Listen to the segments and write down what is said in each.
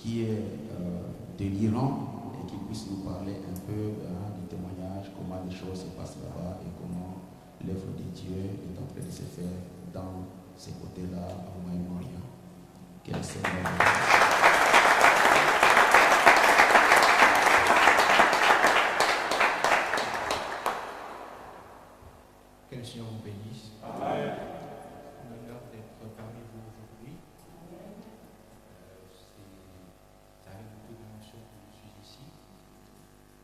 qui est de l'Iran et qui puisse nous parler un peu du témoignage, comment les choses se passent là-bas et comment l'œuvre de Dieu est en train de se faire dans ces côtés-là au Moyen-Orient. Quel Seigneur. Que le Seigneur vous bénisse. Amen. C'est un honneur d'être parmi vous aujourd'hui. C'est avec beaucoup d'émotion que je suis ici,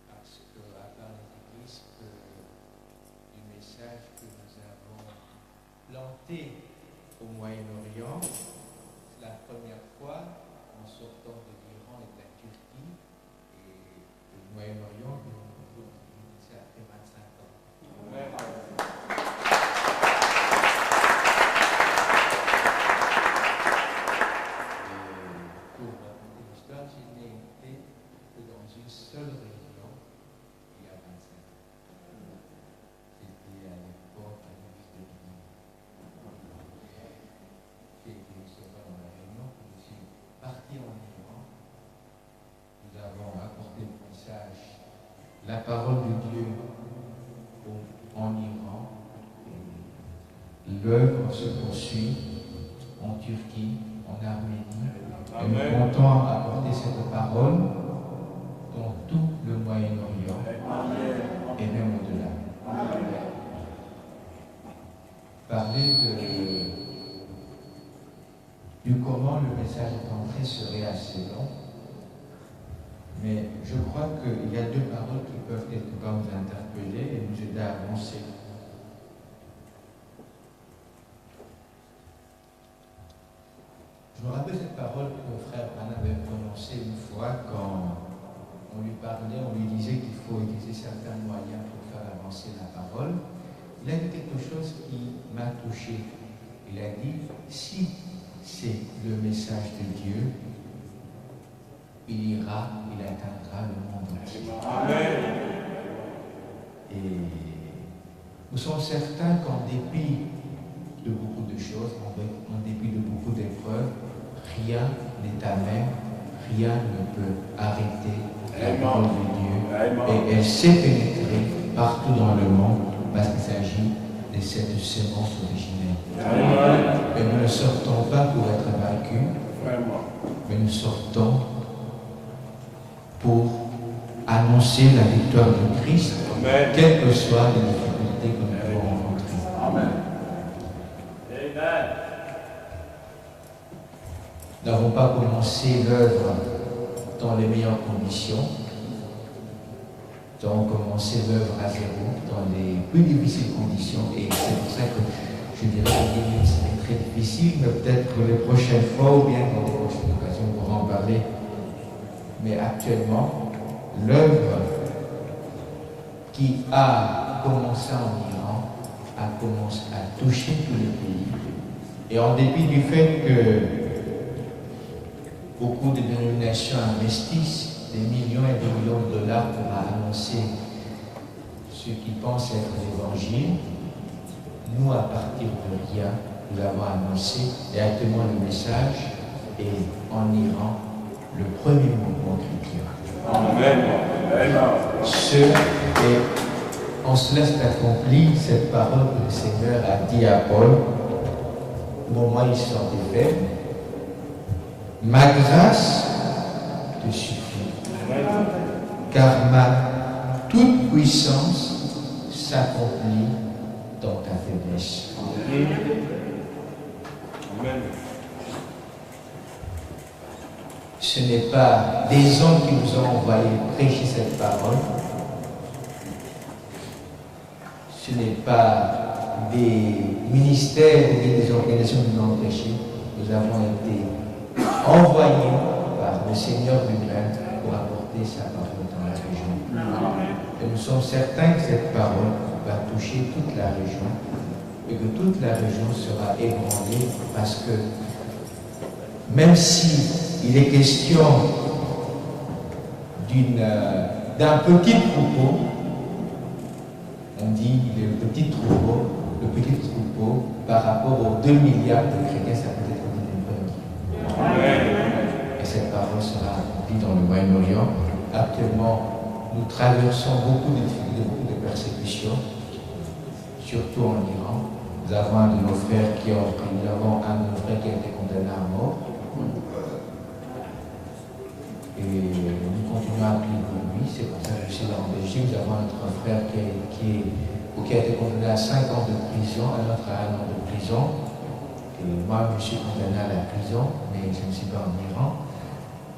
parce que à part les églises du message que nous avons planté au Moyen-Orient, c'est la première fois en sortant de l'Iran et de la Turquie et du Moyen-Orient que nous retrouvons après 25 ans. Amen. Pour raconter l'histoire, je n'ai été que dans une seule région il y a 25 ans. C'était à l'époque à l'église de Guinée. J'ai été seulement dans la réunion, je suis parti en Iran. Nous avons apporté le message, la parole de Dieu en Iran. L'œuvre se poursuit en Turquie, en Arménie. Et nous comptons apporter cette parole dans tout le Moyen-Orient et même au-delà. Parler du comment le message est entré serait assez long, mais je crois qu'il y a deux paroles qui peuvent quelque part nous interpeller et nous aider à avancer. Je me rappelle cette parole que le frère Anne avait prononcée une fois quand on lui parlait, on lui disait qu'il faut utiliser certains moyens pour faire avancer la parole. Il a dit quelque chose qui m'a touché. Il a dit, si c'est le message de Dieu, il ira, il atteindra le monde entier. Amen. Et nous sommes certains qu'en dépit de beaucoup de choses, en dépit de beaucoup d'épreuves, rien n'est amer, rien ne peut arrêter la parole de Dieu. Et elle s'est pénétrée partout dans le monde parce qu'il s'agit de cette sémence originelle. Et nous ne sortons pas pour être vaincus, mais nous sortons pour annoncer la victoire de Christ, quelles que soient les difficultés que nous pouvons rencontrer. Amen. Nous n'avons pas commencé l'œuvre dans les meilleures conditions. Nous avons commencé l'œuvre à zéro, dans les plus difficiles conditions. Et c'est pour ça que je dirais que c'est très difficile, mais peut-être que les prochaines fois ou bien dans les prochaines occasions, on pourra en parler. Mais actuellement, l'œuvre qui a commencé en Iran a commencé à toucher tous les pays. Et en dépit du fait que beaucoup de dénominations investissent des millions et des millions de dollars pour annoncer ce qu'ils pensent être l'évangile, nous, à partir de rien, nous avons annoncé directement le message et en Iran, le premier mouvement chrétien. Amen. Et on se laisse accomplir cette parole que le Seigneur a dit à Paul au moment où il sortait fait. Ma grâce te suffit, car ma toute puissance s'accomplit dans ta faiblesse. Amen. Ce n'est pas des hommes qui nous ont envoyés prêcher cette parole. Ce n'est pas des ministères ou des organisations qui nous ont prêché. Nous avons été envoyés par le Seigneur lui-même pour apporter sa parole dans la région. Et nous sommes certains que cette parole va toucher toute la région et que toute la région sera ébranlée parce que même si il est question d'un petit troupeau, on dit le petit troupeau par rapport aux 2 milliards de chrétiens, ça peut être une bonne. Et cette parole sera Moyen-Orient. Actuellement, nous traversons beaucoup de difficultés, beaucoup de persécutions, surtout en Iran. Nous avons un de nos frères qui a été condamné à mort. Et nous continuons à prier pour lui. C'est pour ça que je suis là en Belgique. Nous avons notre frère qui a été condamné à 5 ans de prison, un autre à 1 an de prison. Et moi, je suis condamné à la prison, mais je ne suis pas en Iran.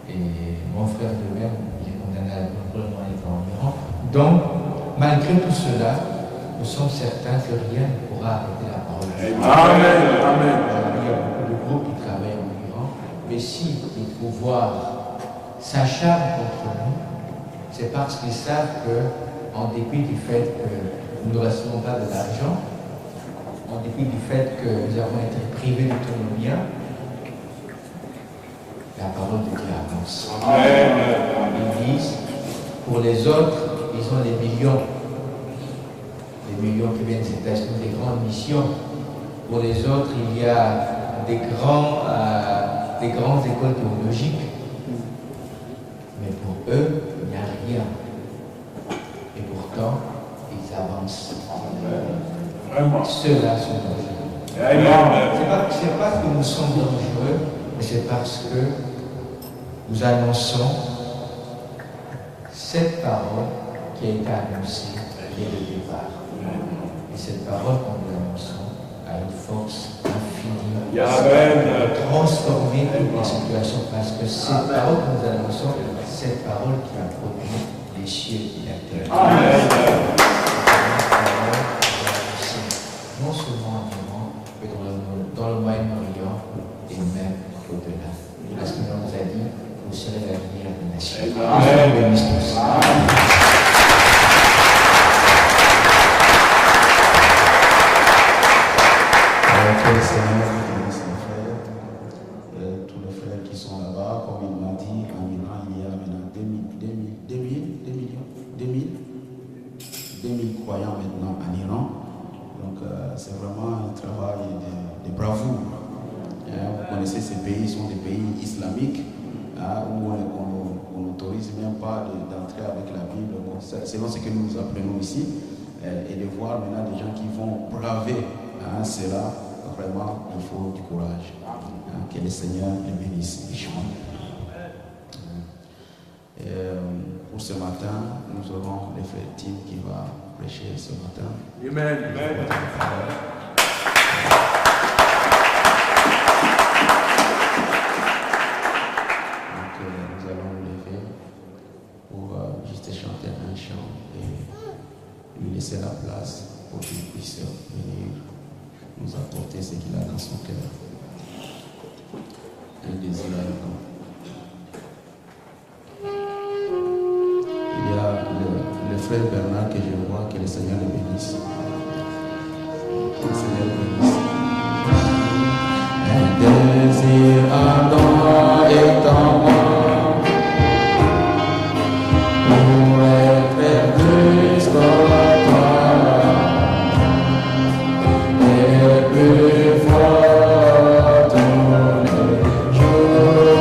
Et mon frère de même, il est condamné à la prison, il n'est pas en Iran. Donc, malgré tout cela, nous sommes certains que rien ne pourra arrêter la parole de Dieu. Amen. Amen. Il y a beaucoup de groupes qui travaillent en Iran, mais si les pouvoirs s'acharnent contre nous, c'est parce qu'ils savent qu'en dépit du fait que nous ne recevons pas de l'argent, en dépit du fait que nous avons été privés de tous nos biens, la parole de Dieu avance. Amen. Ils disent, pour les autres, ils ont des millions. Des millions qui viennent des États-Unis, des grandes missions. Pour les autres, il y a des grandes écoles théologiques. Mais pour eux, il n'y a rien. Et pourtant, ils avancent. Vraiment. Ceux-là sont dangereux. Amen. C'est pas que nous sommes dangereux, mais c'est parce que nous annonçons cette parole qui a été annoncée dès le départ. Et cette parole que nous annonçons a une force infinie Amen. de transformer toutes les situations, parce que cette parole que nous annonçons, cette parole qui a produit les cieux et la terre. Amen. Non seulement en Iran, mais dans le Moyen-Orient et même au-delà. Parce que nous nous a dit, vous serez l'avenir des nations. Amen. Bénisse tous. Que le Seigneur bénisse les frères, tous les frères qui sont là-bas. Comme il m'a dit, en Iran, il y a maintenant 2000 croyants maintenant en Iran. Donc c'est vraiment un travail de bravoure. Vous connaissez ces pays, sont des pays islamiques où on n'autorise même pas d'entrer avec la Bible. Bon, selon ce que nous apprenons ici, et de voir maintenant des gens qui vont braver cela, vraiment il faut du courage. Que le Seigneur les bénisse richement. Pour ce matin, nous aurons le frère Tim qui va prêcher ce matin. Amen. Donc nous allons nous lever pour juste chanter un chant et lui laisser la place pour qu'il puisse venir nous apporter ce qu'il a dans son cœur. Un désir ardent. Il y a le frère Bernard que je vois, que le Seigneur le bénisse. Que le Seigneur le bénisse. Un désir ardent est en moi pour être plus comme toi et plus fort tous les jours.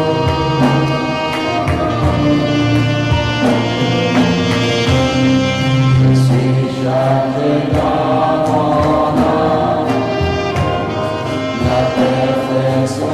Je suis chargé dans mon âme la perfection.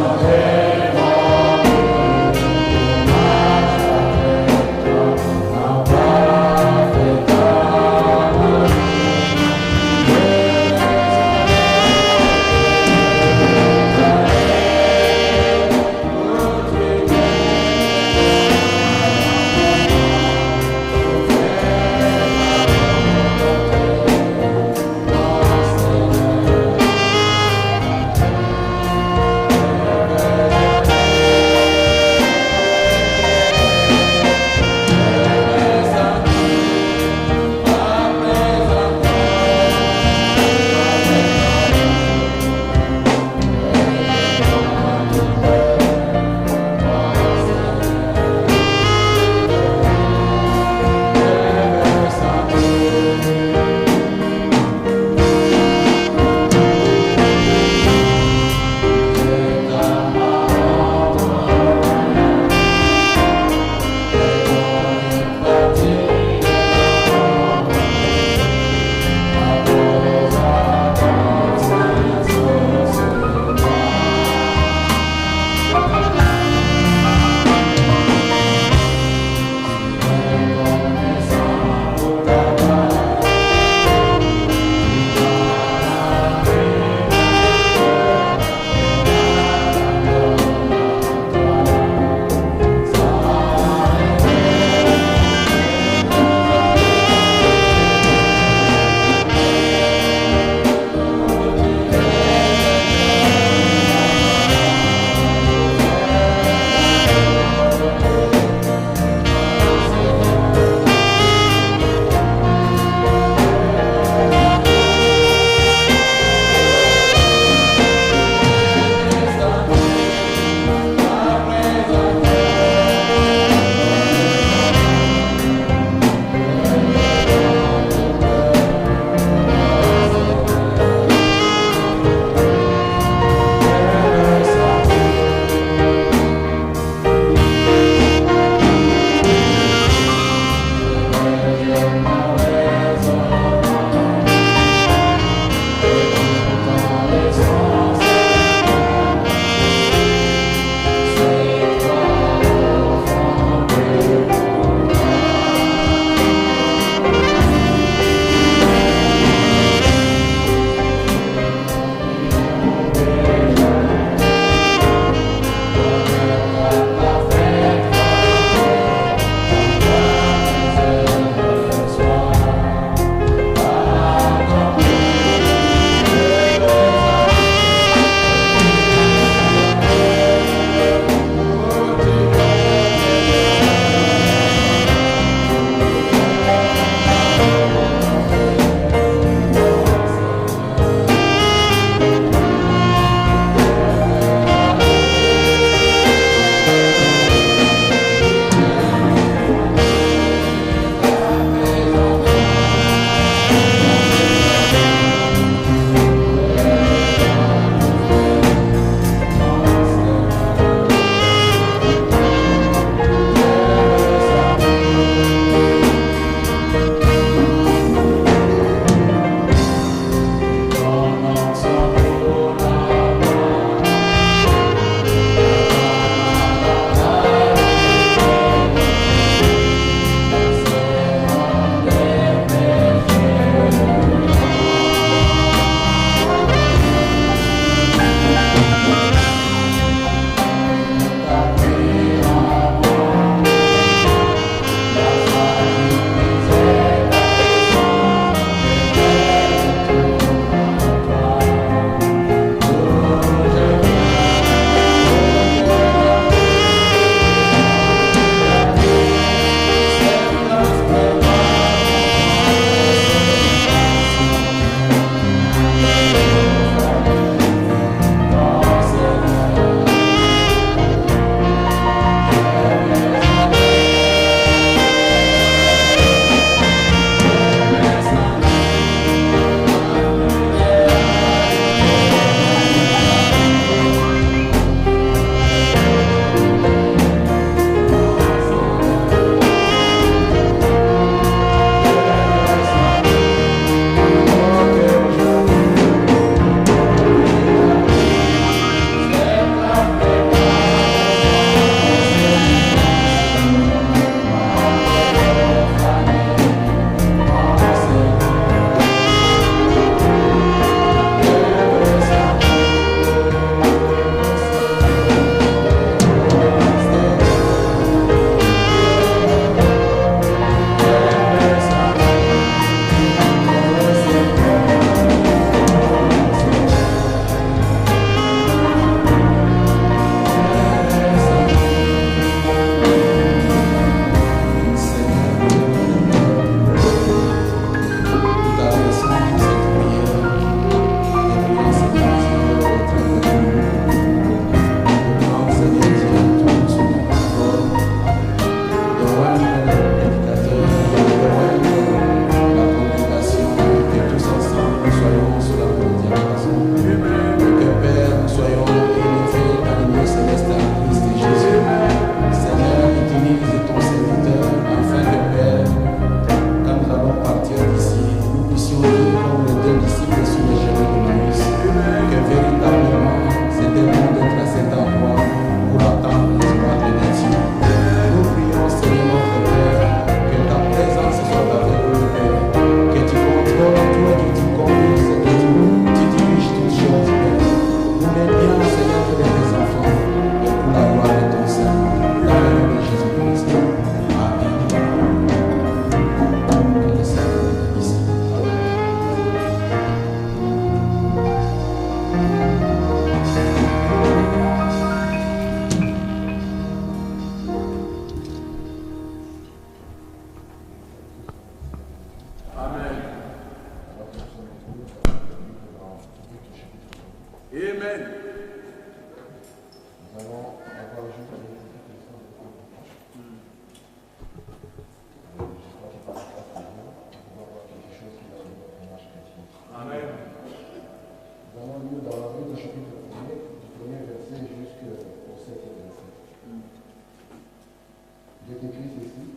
Je t'écris ceci.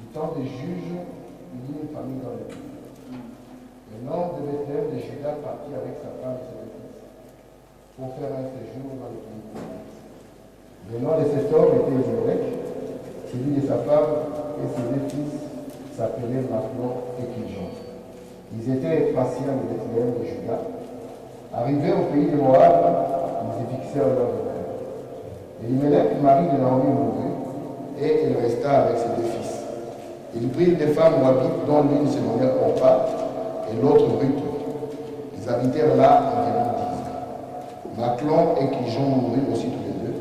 Du temps des juges, il y a une famille dans les pays. Le nom de Bethléem de Juda partit avec sa femme et ses deux fils pour faire un séjour dans le pays de Moab. Le nom de cet homme était Elimelech, celui de sa femme et ses deux fils s'appelaient Machlon et Kiljon. Ils étaient patients de Bethléem de Juda. Arrivés au pays de Moab, ils y fixèrent leur demeure. Elimelech, mari de Naomi, mourut, et elle resta avec ses deux fils. Ils prirent des femmes moabites dont l'une se nommait Orpa et l'autre Ruth. Ils habitèrent là environ 10 ans. Machlon et Kiljon moururent aussi tous les deux.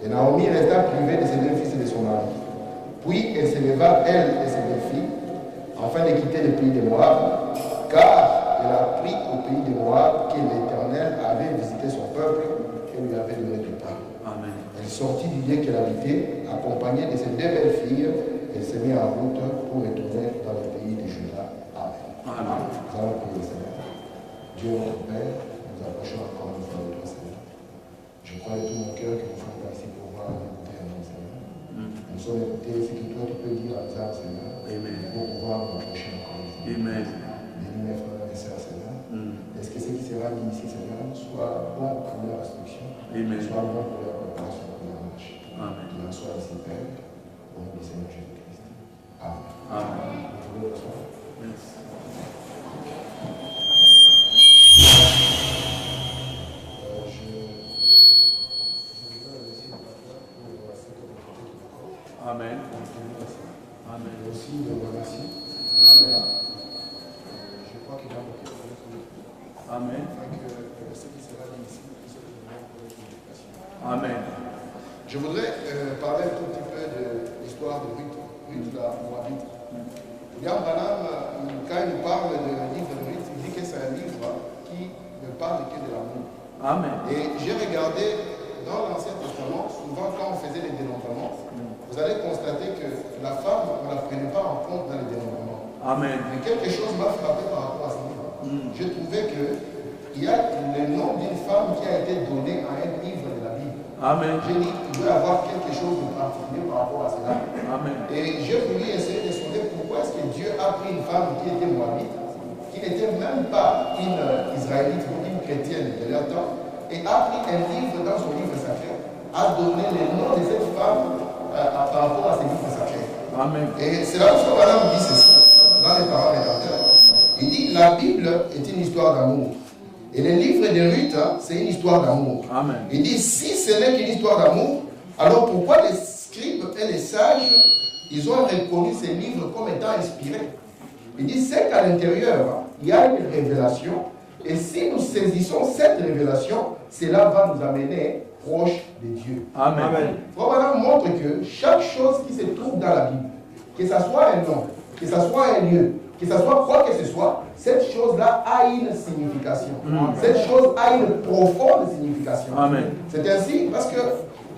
Et Naomi resta privée de ses deux fils et de son mari. Puis elle s'éleva, elle et ses deux filles, afin de quitter le pays de Moab, car elle a appris au pays de Moab que l'Éternel avait visité son peuple et lui avait donné du pain. Amen. Elle sortit du lieu qu'elle habitait, accompagnée de ses deux belles filles. Elle s'est mise en route pour retourner dans le pays de Juda. Amen. Amen. Nous allons prier, Seigneur. Dieu notre Père, nous approchons encore une fois de toi, Seigneur. Je crois de tout mon cœur que nous sommes ici pour voir écouter un nom, Seigneur. Nous sommes écoutés ce que toi tu peux dire à ça, Seigneur. Amen. Pour pouvoir nous approcher encore une fois. Amen. Bénis mes frères et sœurs, Seigneur. Est-ce que ce qui sera dit ici, Seigneur, soit bon pour leur instruction, Amen. soit bon pour leur préparation, pour leur marche. Amen. Qu'il en soit ici, Père, au nom du Seigneur Jésus-Christ. Amen. Amen. Vous pouvez recevoir. Merci. Je voudrais remercier le pasteur pour cette opportunité de corps. Amen. Et Amen. aussi de vous remercier. Amen. Je crois qu'il a manqué de votre Amen. afin que ce qui sera dit ici puisse être vraiment pour notre éducation. Amen. Je voudrais parler un tout petit peu de l'histoire de Ruth, Ruth la Moabite. William Branham, quand il nous parle du livre de Ruth, il dit que c'est un livre qui ne parle que de l'amour. Amen. Et j'ai regardé dans l'Ancien Testament, souvent quand on faisait les dénombrements, vous allez constater que la femme, on ne la prenait pas en compte dans les dénombrements. Amen. Mais quelque chose m'a frappé par rapport à ce livre. J'ai trouvé qu'il y a le nom d'une femme qui a été donné à un livre de la Bible. Amen. J'ai dit qu'il doit y avoir quelque chose de particulier par rapport à cela. Amen. Et j'ai voulu essayer de sonder pourquoi est-ce que Dieu a pris une femme qui était moabite, qui n'était même pas une israélite ou une chrétienne de leur temps, et a pris un livre dans son livre sacré, a donné le nom de cette femme par rapport à ses livres sacrés. Amen. Et c'est là où son madame dit ceci, dans les paroles rédempteurs. Il dit, la Bible est une histoire d'amour. Et le livre de Ruth, c'est une histoire d'amour. Amen. Il dit, si ce n'est qu'une histoire d'amour, alors pourquoi les scribes et les sages, ils ont reconnu ces livres comme étant inspirés? Il dit, c'est qu'à l'intérieur, il y a une révélation. Et si nous saisissons cette révélation, cela va nous amener proche de Dieu. Amen. Voilà montre que chaque chose qui se trouve dans la Bible, que ce soit un nom, que ce soit un lieu, que ce soit quoi que ce soit, cette chose-là a une signification. Cette chose a une profonde signification. Amen. C'est ainsi parce que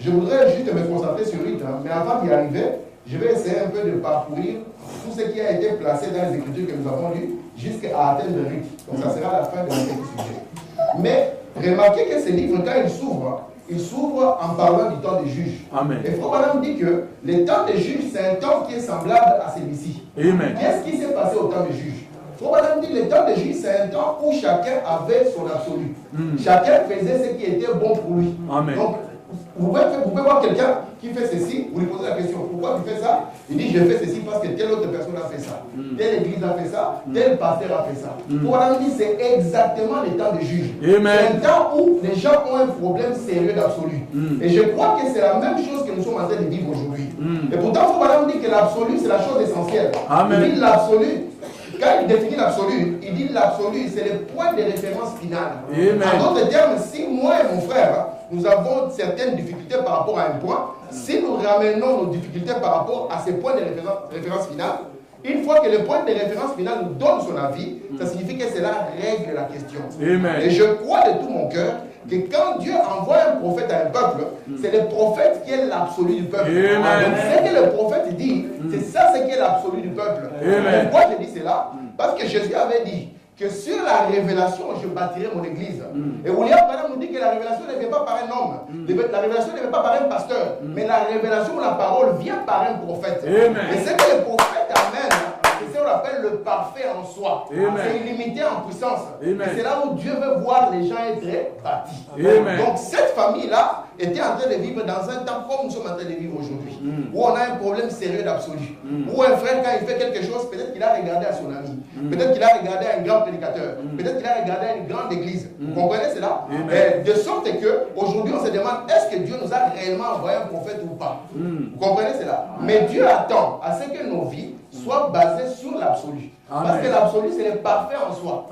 je voudrais juste me concentrer sur Ruth, mais avant d'y arriver, je vais essayer un peu de parcourir tout ce qui a été placé dans les Écritures que nous avons lues jusqu'à atteindre Ruth. Donc ça sera la fin de notre sujet. Mais remarquez que ce livre, quand il s'ouvre en parlant du temps des juges. Amen. Et Frère Branham dit que le temps des juges, c'est un temps qui est semblable à celui-ci. Amen. Qu'est-ce qui s'est passé au temps des juges? Frère Branham dit que le temps des juges, c'est un temps où chacun avait son absolu. Chacun faisait ce qui était bon pour lui. Amen. Donc, vous pouvez voir quelqu'un qui fait ceci, vous lui posez la question, pourquoi tu fais ça? Il dit, je fais ceci parce que telle autre personne a fait ça. Telle église a fait ça, tel pasteur a fait ça. Voilà, dit, c'est exactement le temps des juges. Amen. C'est un temps où les gens ont un problème sérieux d'absolu. Et je crois que c'est la même chose que nous sommes en train de vivre aujourd'hui. Et pourtant, Foucault dit que l'absolu, c'est la chose essentielle. Amen. Il dit l'absolu. Quand il définit l'absolu, il dit l'absolu, c'est le point de référence final. Amen. En d'autres termes, si moi et mon frère, nous avons certaines difficultés par rapport à un point, si nous ramenons nos difficultés par rapport à ces points de référence finale, une fois que le point de référence final nous donne son avis, ça signifie que cela règle la question. Amen. Et je crois de tout mon cœur que quand Dieu envoie un prophète à un peuple, c'est le prophète qui est l'absolu du peuple. Amen. Donc ce que le prophète dit, c'est ça ce qui est l'absolu du peuple. Amen. Pourquoi je dis cela? Parce que Jésus avait dit que sur la révélation, je bâtirai mon église. Et William Branham nous dit que la révélation ne vient pas par un homme. La révélation ne vient pas par un pasteur. Mais la révélation, la parole, vient par un prophète. Et c'est que le prophète amène, c'est ce qu'on appelle le parfait en soi. C'est illimité en puissance. Et c'est là où Dieu veut voir les gens être bâtis. Donc cette famille-là était en train de vivre dans un temps comme nous sommes en train de vivre aujourd'hui. Où on a un problème sérieux d'absolu. Où un frère, quand il fait quelque chose, peut-être qu'il a regardé à son ami. Peut-être qu'il a regardé à un grand prédicateur. Peut-être qu'il a regardé à une grande église. Vous comprenez cela? De sorte que aujourd'hui on se demande, est-ce que Dieu nous a réellement envoyé un prophète ou pas? Vous comprenez cela? Mais Dieu attend à ce que nos vies soient basées sur l'absolu. Parce que l'absolu, c'est le parfait en soi.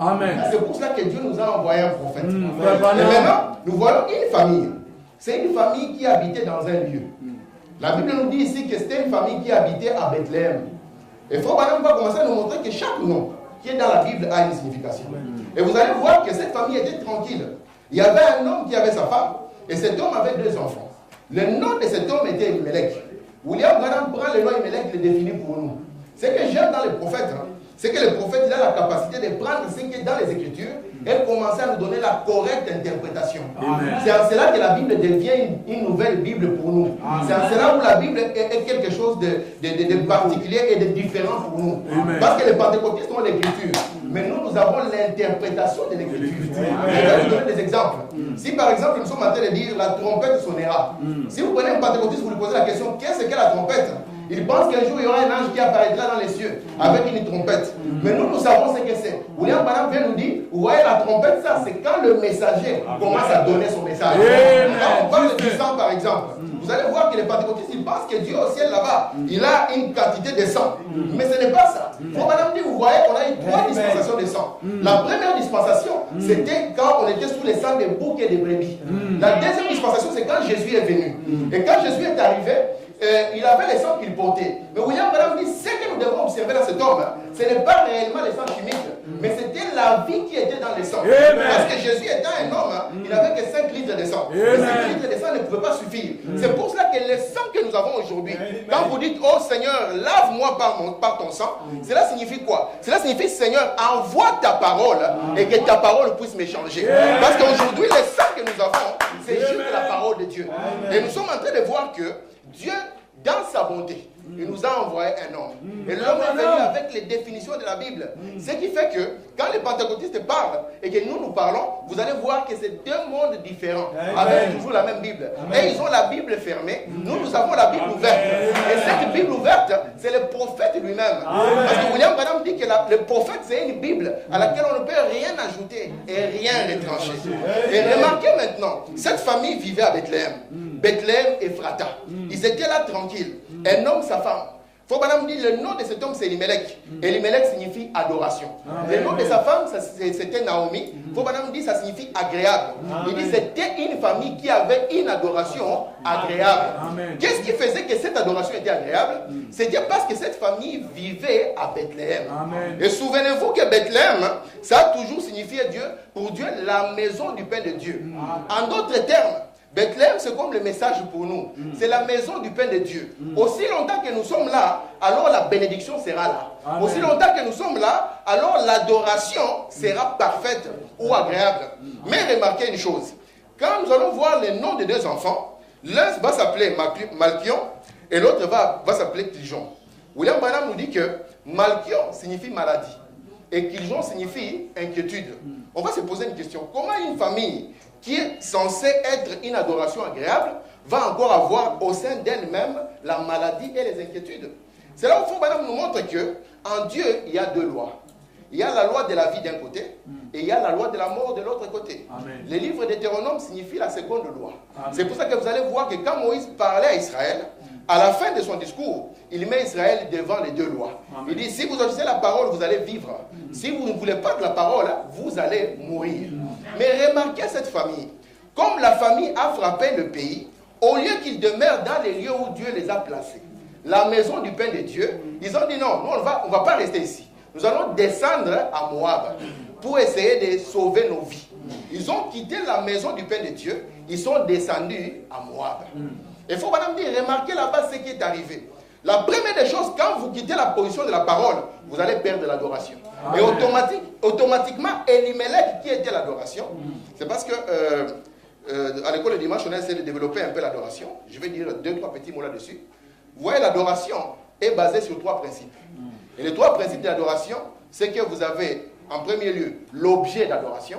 C'est pour cela que Dieu nous a envoyé un prophète. Et maintenant, nous voyons une famille. C'est une famille qui habitait dans un lieu. La Bible nous dit ici que c'était une famille qui habitait à Bethléem. Et Frère Branham va commencer à nous montrer que chaque nom qui est dans la Bible a une signification. Et vous allez voir que cette famille était tranquille. Il y avait un homme qui avait sa femme, et cet homme avait 2 enfants. Le nom de cet homme était Elimelech. William Branham prend le nom Elimelech et le définit pour nous. Ce que j'aime dans les prophètes, c'est que le prophète il a la capacité de prendre ce qui est dans les Écritures et commencer à nous donner la correcte interprétation. C'est en cela que la Bible devient une nouvelle Bible pour nous. C'est en cela où la Bible est quelque chose de particulier et de différent pour nous. Parce que les pentecôtistes ont l'Écriture, mais nous avons l'interprétation de l'Écriture. Je vais vous donner des exemples. Si par exemple nous sommes en train de dire la trompette sonnera, si vous prenez un pentecôtiste, vous lui posez la question, qu'est-ce que la trompette? Il pense qu'un jour il y aura un ange qui apparaîtra dans les cieux avec une trompette. Mais nous savons ce que c'est. William Branham vient nous dire, vous voyez la trompette, ça c'est quand le messager commence à donner son message. Quand on parle du sang par exemple, vous allez voir que les pentecôtistes, ils pensent que Dieu au ciel là-bas, il a une quantité de sang. Mais ce n'est pas ça. Frère Branham dit, vous voyez, on a eu 3 dispensations de sang. La première dispensation, c'était quand on était sous les sangs des boucs et des brebis. La deuxième dispensation, c'est quand Jésus est venu. Et quand Jésus est arrivé, il avait les sangs qu'il portait. Mais William Branham dit, ce que nous devons observer dans cet homme, ce n'est pas réellement les sangs chimiques, mais c'était la vie qui était dans les sangs. Parce que Jésus étant un homme, il n'avait que 5 litres de sang. Et 5 litres de sang ne pouvaient pas suffire. C'est pour cela que le sang que nous avons aujourd'hui, quand vous dites, oh Seigneur, lave-moi par ton sang, cela signifie quoi? Cela signifie, Seigneur, envoie ta parole et que ta parole puisse me changer. Parce qu'aujourd'hui, le sang que nous avons, c'est juste la parole de Dieu. Et nous sommes en train de voir que Dieu, dans sa bonté, il nous a envoyé un homme. Et l'homme est venu avec les définitions de la Bible. Ce qui fait que, quand les pentecôtistes parlent et que nous parlons, vous allez voir que c'est 2 mondes différents, avec toujours la même Bible. Et ils ont la Bible fermée, nous avons la Bible ouverte. Et cette Bible ouverte, c'est le prophète lui-même. Parce que William Branham dit que le prophète, c'est une Bible à laquelle on ne peut rien ajouter et rien retrancher. Et remarquez maintenant, cette famille vivait à Bethléem. Bethléem et Phrata. Ils étaient là tranquilles. Un homme, sa femme. Frère Branham dit le nom de cet homme c'est Elimelech. Elimelech signifie adoration. Le nom de sa femme c'était Naomi. Frère Branham dit ça signifie agréable. Il dit c'était une famille qui avait une adoration agréable. Qu'est-ce qui faisait que cette adoration était agréable? C'était parce que cette famille vivait à Bethléem. Et souvenez-vous que Bethléem, ça a toujours signifié Dieu, pour Dieu la maison du pain de Dieu. En d'autres termes, Bethléem, c'est comme le message pour nous. C'est la maison du pain de Dieu. Aussi longtemps que nous sommes là, alors la bénédiction sera là. Aussi longtemps que nous sommes là, alors l'adoration sera parfaite ou agréable. Mais remarquez une chose. Quand nous allons voir les noms des 2 enfants, l'un va s'appeler Malchion et l'autre va s'appeler Kiljon. William Branham nous dit que Malchion signifie maladie et Kiljon signifie inquiétude. On va se poser une question. Comment une famille qui est censée être une adoration agréable, va encore avoir au sein d'elle-même la maladie et les inquiétudes? C'est là où Frère Branham nous montre qu'en Dieu, il y a 2 lois. Il y a la loi de la vie d'un côté et il y a la loi de la mort de l'autre côté. Le livre d'Hétéronome signifie la seconde loi. C'est pour ça que vous allez voir que quand Moïse parlait à Israël, à la fin de son discours, il met Israël devant les 2 lois. Il dit, si vous obéissez la parole, vous allez vivre. Si vous ne voulez pas de la parole, vous allez mourir. Mais remarquez cette famille. Comme la famille a frappé le pays, au lieu qu'ils demeurent dans les lieux où Dieu les a placés, la maison du pain de Dieu, ils ont dit non, nous on ne va pas rester ici. Nous allons descendre à Moab pour essayer de sauver nos vies. Ils ont quitté la maison du pain de Dieu, ils sont descendus à Moab. Il faut madame dire, remarquez là-bas ce qui est arrivé. La première des choses, quand vous quittez la position de la parole, vous allez perdre l'adoration. Et automatiquement, Elimelech, qui était l'adoration, c'est parce que à l'école le dimanche, on a essayé de développer un peu l'adoration. Je vais dire 2-3 petits mots là-dessus. Vous voyez, l'adoration est basée sur 3 principes. Et les 3 principes de l'adoration, c'est que vous avez en premier lieu l'objet d'adoration,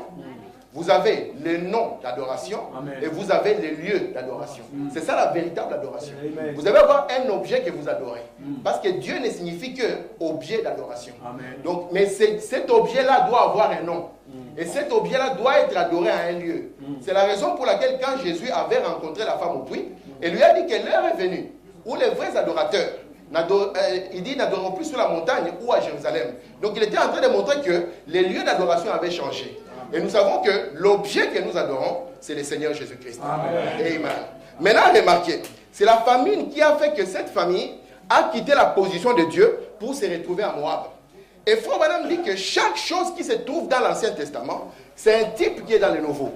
vous avez le nom d'adoration et vous avez les lieux d'adoration. C'est ça la véritable adoration. Vous devez avoir un objet que vous adorez. Parce que Dieu ne signifie que objet d'adoration. Donc, mais cet objet-là doit avoir un nom. Et cet objet-là doit être adoré à un lieu. C'est la raison pour laquelle quand Jésus avait rencontré la femme au puits, il lui a dit que l'heure est venue où les vrais adorateurs, il dit, n'adoreront plus sur la montagne ou à Jérusalem. Donc il était en train de montrer que les lieux d'adoration avaient changé. Et nous savons que l'objet que nous adorons, c'est le Seigneur Jésus-Christ. Amen. Maintenant, remarquez, c'est la famine qui a fait que cette famille a quitté la position de Dieu pour se retrouver à Moab. Et Frère Branham dit que chaque chose qui se trouve dans l'Ancien Testament, c'est un type qui est dans le Nouveau.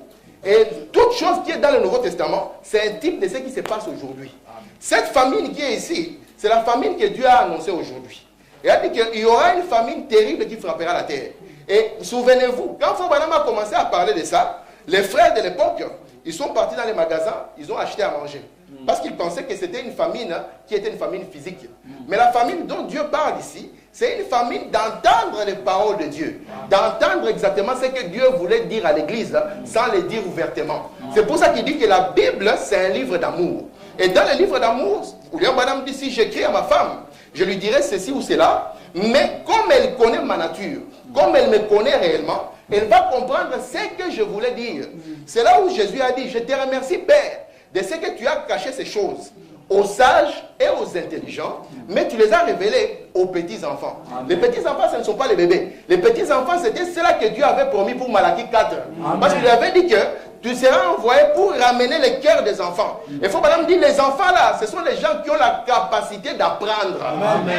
Et toute chose qui est dans le Nouveau Testament, c'est un type de ce qui se passe aujourd'hui. Cette famine qui est ici, c'est la famine que Dieu a annoncée aujourd'hui. Il a dit qu'il y aura une famine terrible qui frappera la terre. Et souvenez-vous, quand Frère Branham a commencé à parler de ça, les frères de l'époque, ils sont partis dans les magasins, ils ont acheté à manger. Parce qu'ils pensaient que c'était une famine qui était une famine physique. Mais la famine dont Dieu parle ici, c'est une famine d'entendre les paroles de Dieu. D'entendre exactement ce que Dieu voulait dire à l'église sans le dire ouvertement. C'est pour ça qu'il dit que la Bible, c'est un livre d'amour. Et dans le livre d'amour, William Branham dit, si j'écris à ma femme, je lui dirai ceci ou cela, mais comme elle connaît ma nature, comme elle me connaît réellement, elle va comprendre ce que je voulais dire. C'est là où Jésus a dit, je te remercie Père, de ce que tu as caché ces choses aux sages et aux intelligents, mais tu les as révélés aux petits-enfants. Les petits-enfants, ce ne sont pas les bébés. Les petits-enfants, c'était cela que Dieu avait promis pour Malachie 4. Parce qu'il avait dit que tu seras envoyé pour ramener les cœurs des enfants. Il faut madame dire, les enfants là, ce sont les gens qui ont la capacité d'apprendre.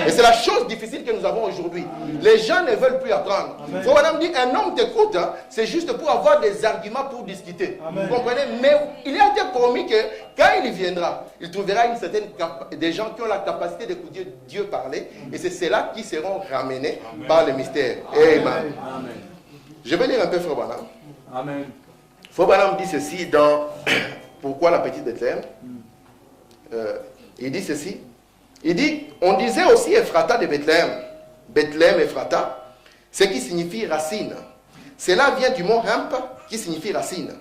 Et c'est la chose difficile que nous avons aujourd'hui. Les gens ne veulent plus apprendre. Il faut madame dire, un homme t'écoute, hein, c'est juste pour avoir des arguments pour discuter. Vous comprenez? Mais il a été promis que quand il viendra, il trouvera des gens qui ont la capacité d'écouter Dieu parler. Et c'est ceux-là qui seront ramenés par le mystère. Amen. Je vais lire un peu Frère Branham. Amen. Frère Branham dit ceci dans Pourquoi la petite Bethléem. Il dit ceci. Il dit, on disait aussi Ephrata de Bethléem. Bethléem, Ephrata, ce qui signifie racine. Cela vient du mot Hemp, qui signifie racine.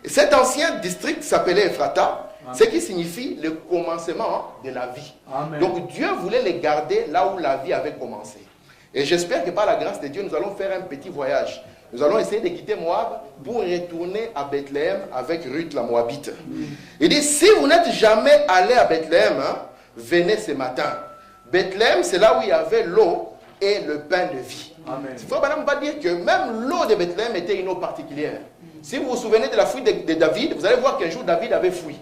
Et cet ancien district s'appelait Ephrata, ce qui signifie le commencement de la vie. Amen. Donc Dieu voulait les garder là où la vie avait commencé. Et j'espère que par la grâce de Dieu, nous allons faire un petit voyage. Nous allons essayer de quitter Moab pour retourner à Bethléem avec Ruth la Moabite. Il dit, si vous n'êtes jamais allé à Bethléem, hein, venez ce matin. Bethléem, c'est là où il y avait l'eau et le pain de vie. Il faut madame pas dire que même l'eau de Bethléem était une eau particulière. Si vous vous souvenez de la fuite de David, vous allez voir qu'un jour David avait fui.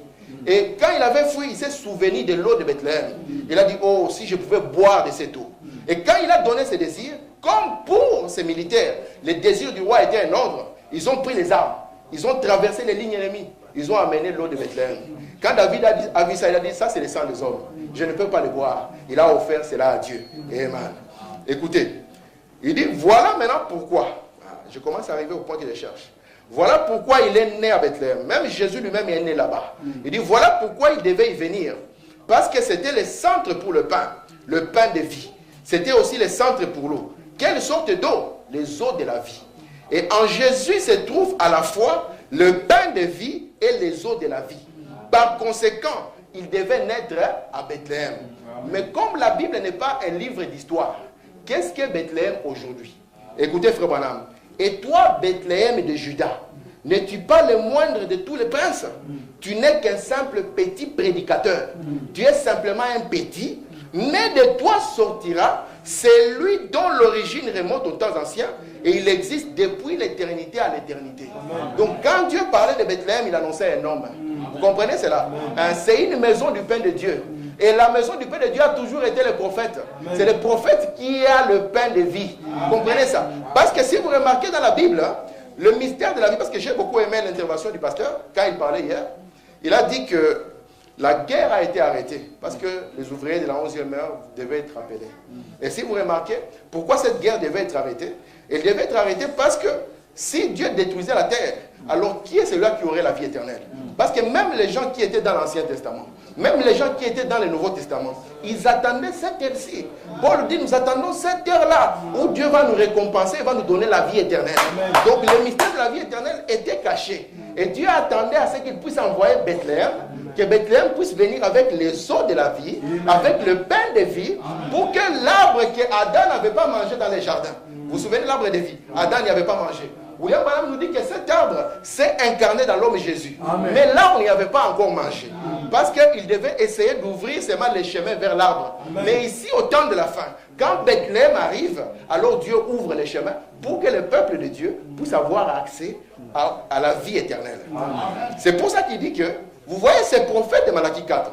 Et quand il avait fui, il s'est souvenu de l'eau de Bethléem. Il a dit, oh, si je pouvais boire de cette eau. Et quand il a donné ses désirs, comme pour ces militaires, les désirs du roi étaient un ordre, ils ont pris les armes, ils ont traversé les lignes ennemies, ils ont amené l'eau de Bethléem. Quand David a vu ça, il a dit, ça c'est le sang des hommes, je ne peux pas le boire. Il a offert cela à Dieu. Amen. Écoutez, il dit, voilà maintenant pourquoi. Je commence à arriver au point que je cherche. Voilà pourquoi il est né à Bethléem. Même Jésus lui-même est né là-bas. Il dit, voilà pourquoi il devait y venir. Parce que c'était le centre pour le pain de vie. C'était aussi le centre pour l'eau. Quelle sorte d'eau? Les eaux de la vie. Et en Jésus se trouve à la fois le pain de vie et les eaux de la vie. Par conséquent, il devait naître à Bethléem. Mais comme la Bible n'est pas un livre d'histoire, qu'est-ce que Bethléem aujourd'hui? Écoutez Frère Branham. Et toi, Bethléem de Juda, n'es-tu pas le moindre de tous les princes? Tu n'es qu'un simple petit prédicateur. Tu es simplement un petit, mais de toi sortira celui dont l'origine remonte aux temps anciens et il existe depuis l'éternité à l'éternité. Donc quand Dieu parlait de Bethléem, il annonçait un homme. Vous comprenez cela? C'est une maison du pain de Dieu. Et la maison du pain de Dieu a toujours été le prophète. C'est le prophète qui a le pain de vie. Vous comprenez ça? Parce que si vous remarquez dans la Bible, le mystère de la vie, parce que j'ai beaucoup aimé l'intervention du pasteur, quand il parlait hier, il a dit que la guerre a été arrêtée parce que les ouvriers de la 11e heure devaient être appelés. Et si vous remarquez, pourquoi cette guerre devait être arrêtée? Elle devait être arrêtée parce que si Dieu détruisait la terre, alors qui est celui-là qui aurait la vie éternelle? Parce que même les gens qui étaient dans l'Ancien Testament, même les gens qui étaient dans le Nouveau Testament, ils attendaient cette heure-ci. Paul dit, nous attendons cette heure-là où Dieu va nous récompenser et va nous donner la vie éternelle. Donc le mystère de la vie éternelle était caché. Et Dieu attendait à ce qu'il puisse envoyer Bethléem, que Bethléem puisse venir avec les eaux de la vie, avec le pain de vie, pour que l'arbre que Adam n'avait pas mangé dans les jardins. Vous vous souvenez de l'arbre de vie? Adam n'y avait pas mangé. William Branham nous dit que cet arbre s'est incarné dans l'homme Jésus. Amen. Mais là, on n'y avait pas encore mangé. Parce qu'il devait essayer d'ouvrir seulement les chemins vers l'arbre. Mais ici, au temps de la fin, quand Bethléem arrive, alors Dieu ouvre les chemins pour que le peuple de Dieu puisse avoir accès à la vie éternelle. C'est pour ça qu'il dit que, vous voyez ce prophète de Malachie 4.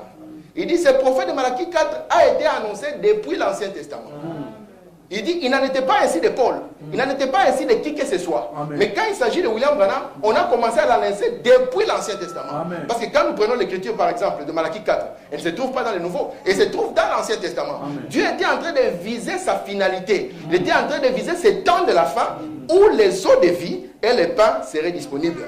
Il dit, ce prophète de Malachie 4 a été annoncé depuis l'Ancien Testament. Il dit, il n'en était pas ainsi de Paul. Il n'en était pas ainsi de qui que ce soit. Amen. Mais quand il s'agit de William Branham, on a commencé à l'annoncer depuis l'Ancien Testament. Amen. Parce que quand nous prenons l'écriture, par exemple, de Malachie 4, elle ne se trouve pas dans le Nouveau, elle se trouve dans l'Ancien Testament. Amen. Dieu était en train de viser sa finalité. Il était en train de viser ce temps de la fin où les eaux de vie et les pains seraient disponibles.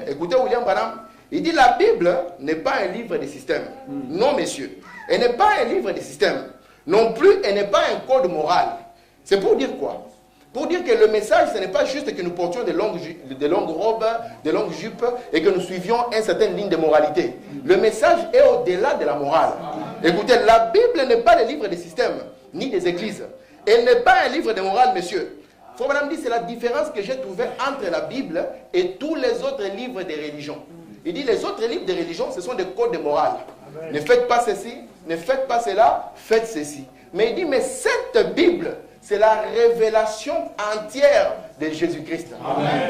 Écoutez William Branham, il dit, la Bible n'est pas un livre de système. Non, messieurs. Elle n'est pas un livre de système. Non plus, elle n'est pas un code moral. C'est pour dire quoi? Pour dire que le message, ce n'est pas juste que nous portions de longues robes, de longues jupes et que nous suivions une certaine ligne de moralité. Le message est au-delà de la morale. Écoutez, la Bible n'est pas le livre des systèmes, ni des églises. Elle n'est pas un livre de morale, monsieur. Frère Branham dit, c'est la différence que j'ai trouvée entre la Bible et tous les autres livres de religion. Il dit, les autres livres de religion, ce sont des codes de morale. Ne faites pas ceci, ne faites pas cela, faites ceci. Mais il dit, mais cette Bible, c'est la révélation entière de Jésus-Christ.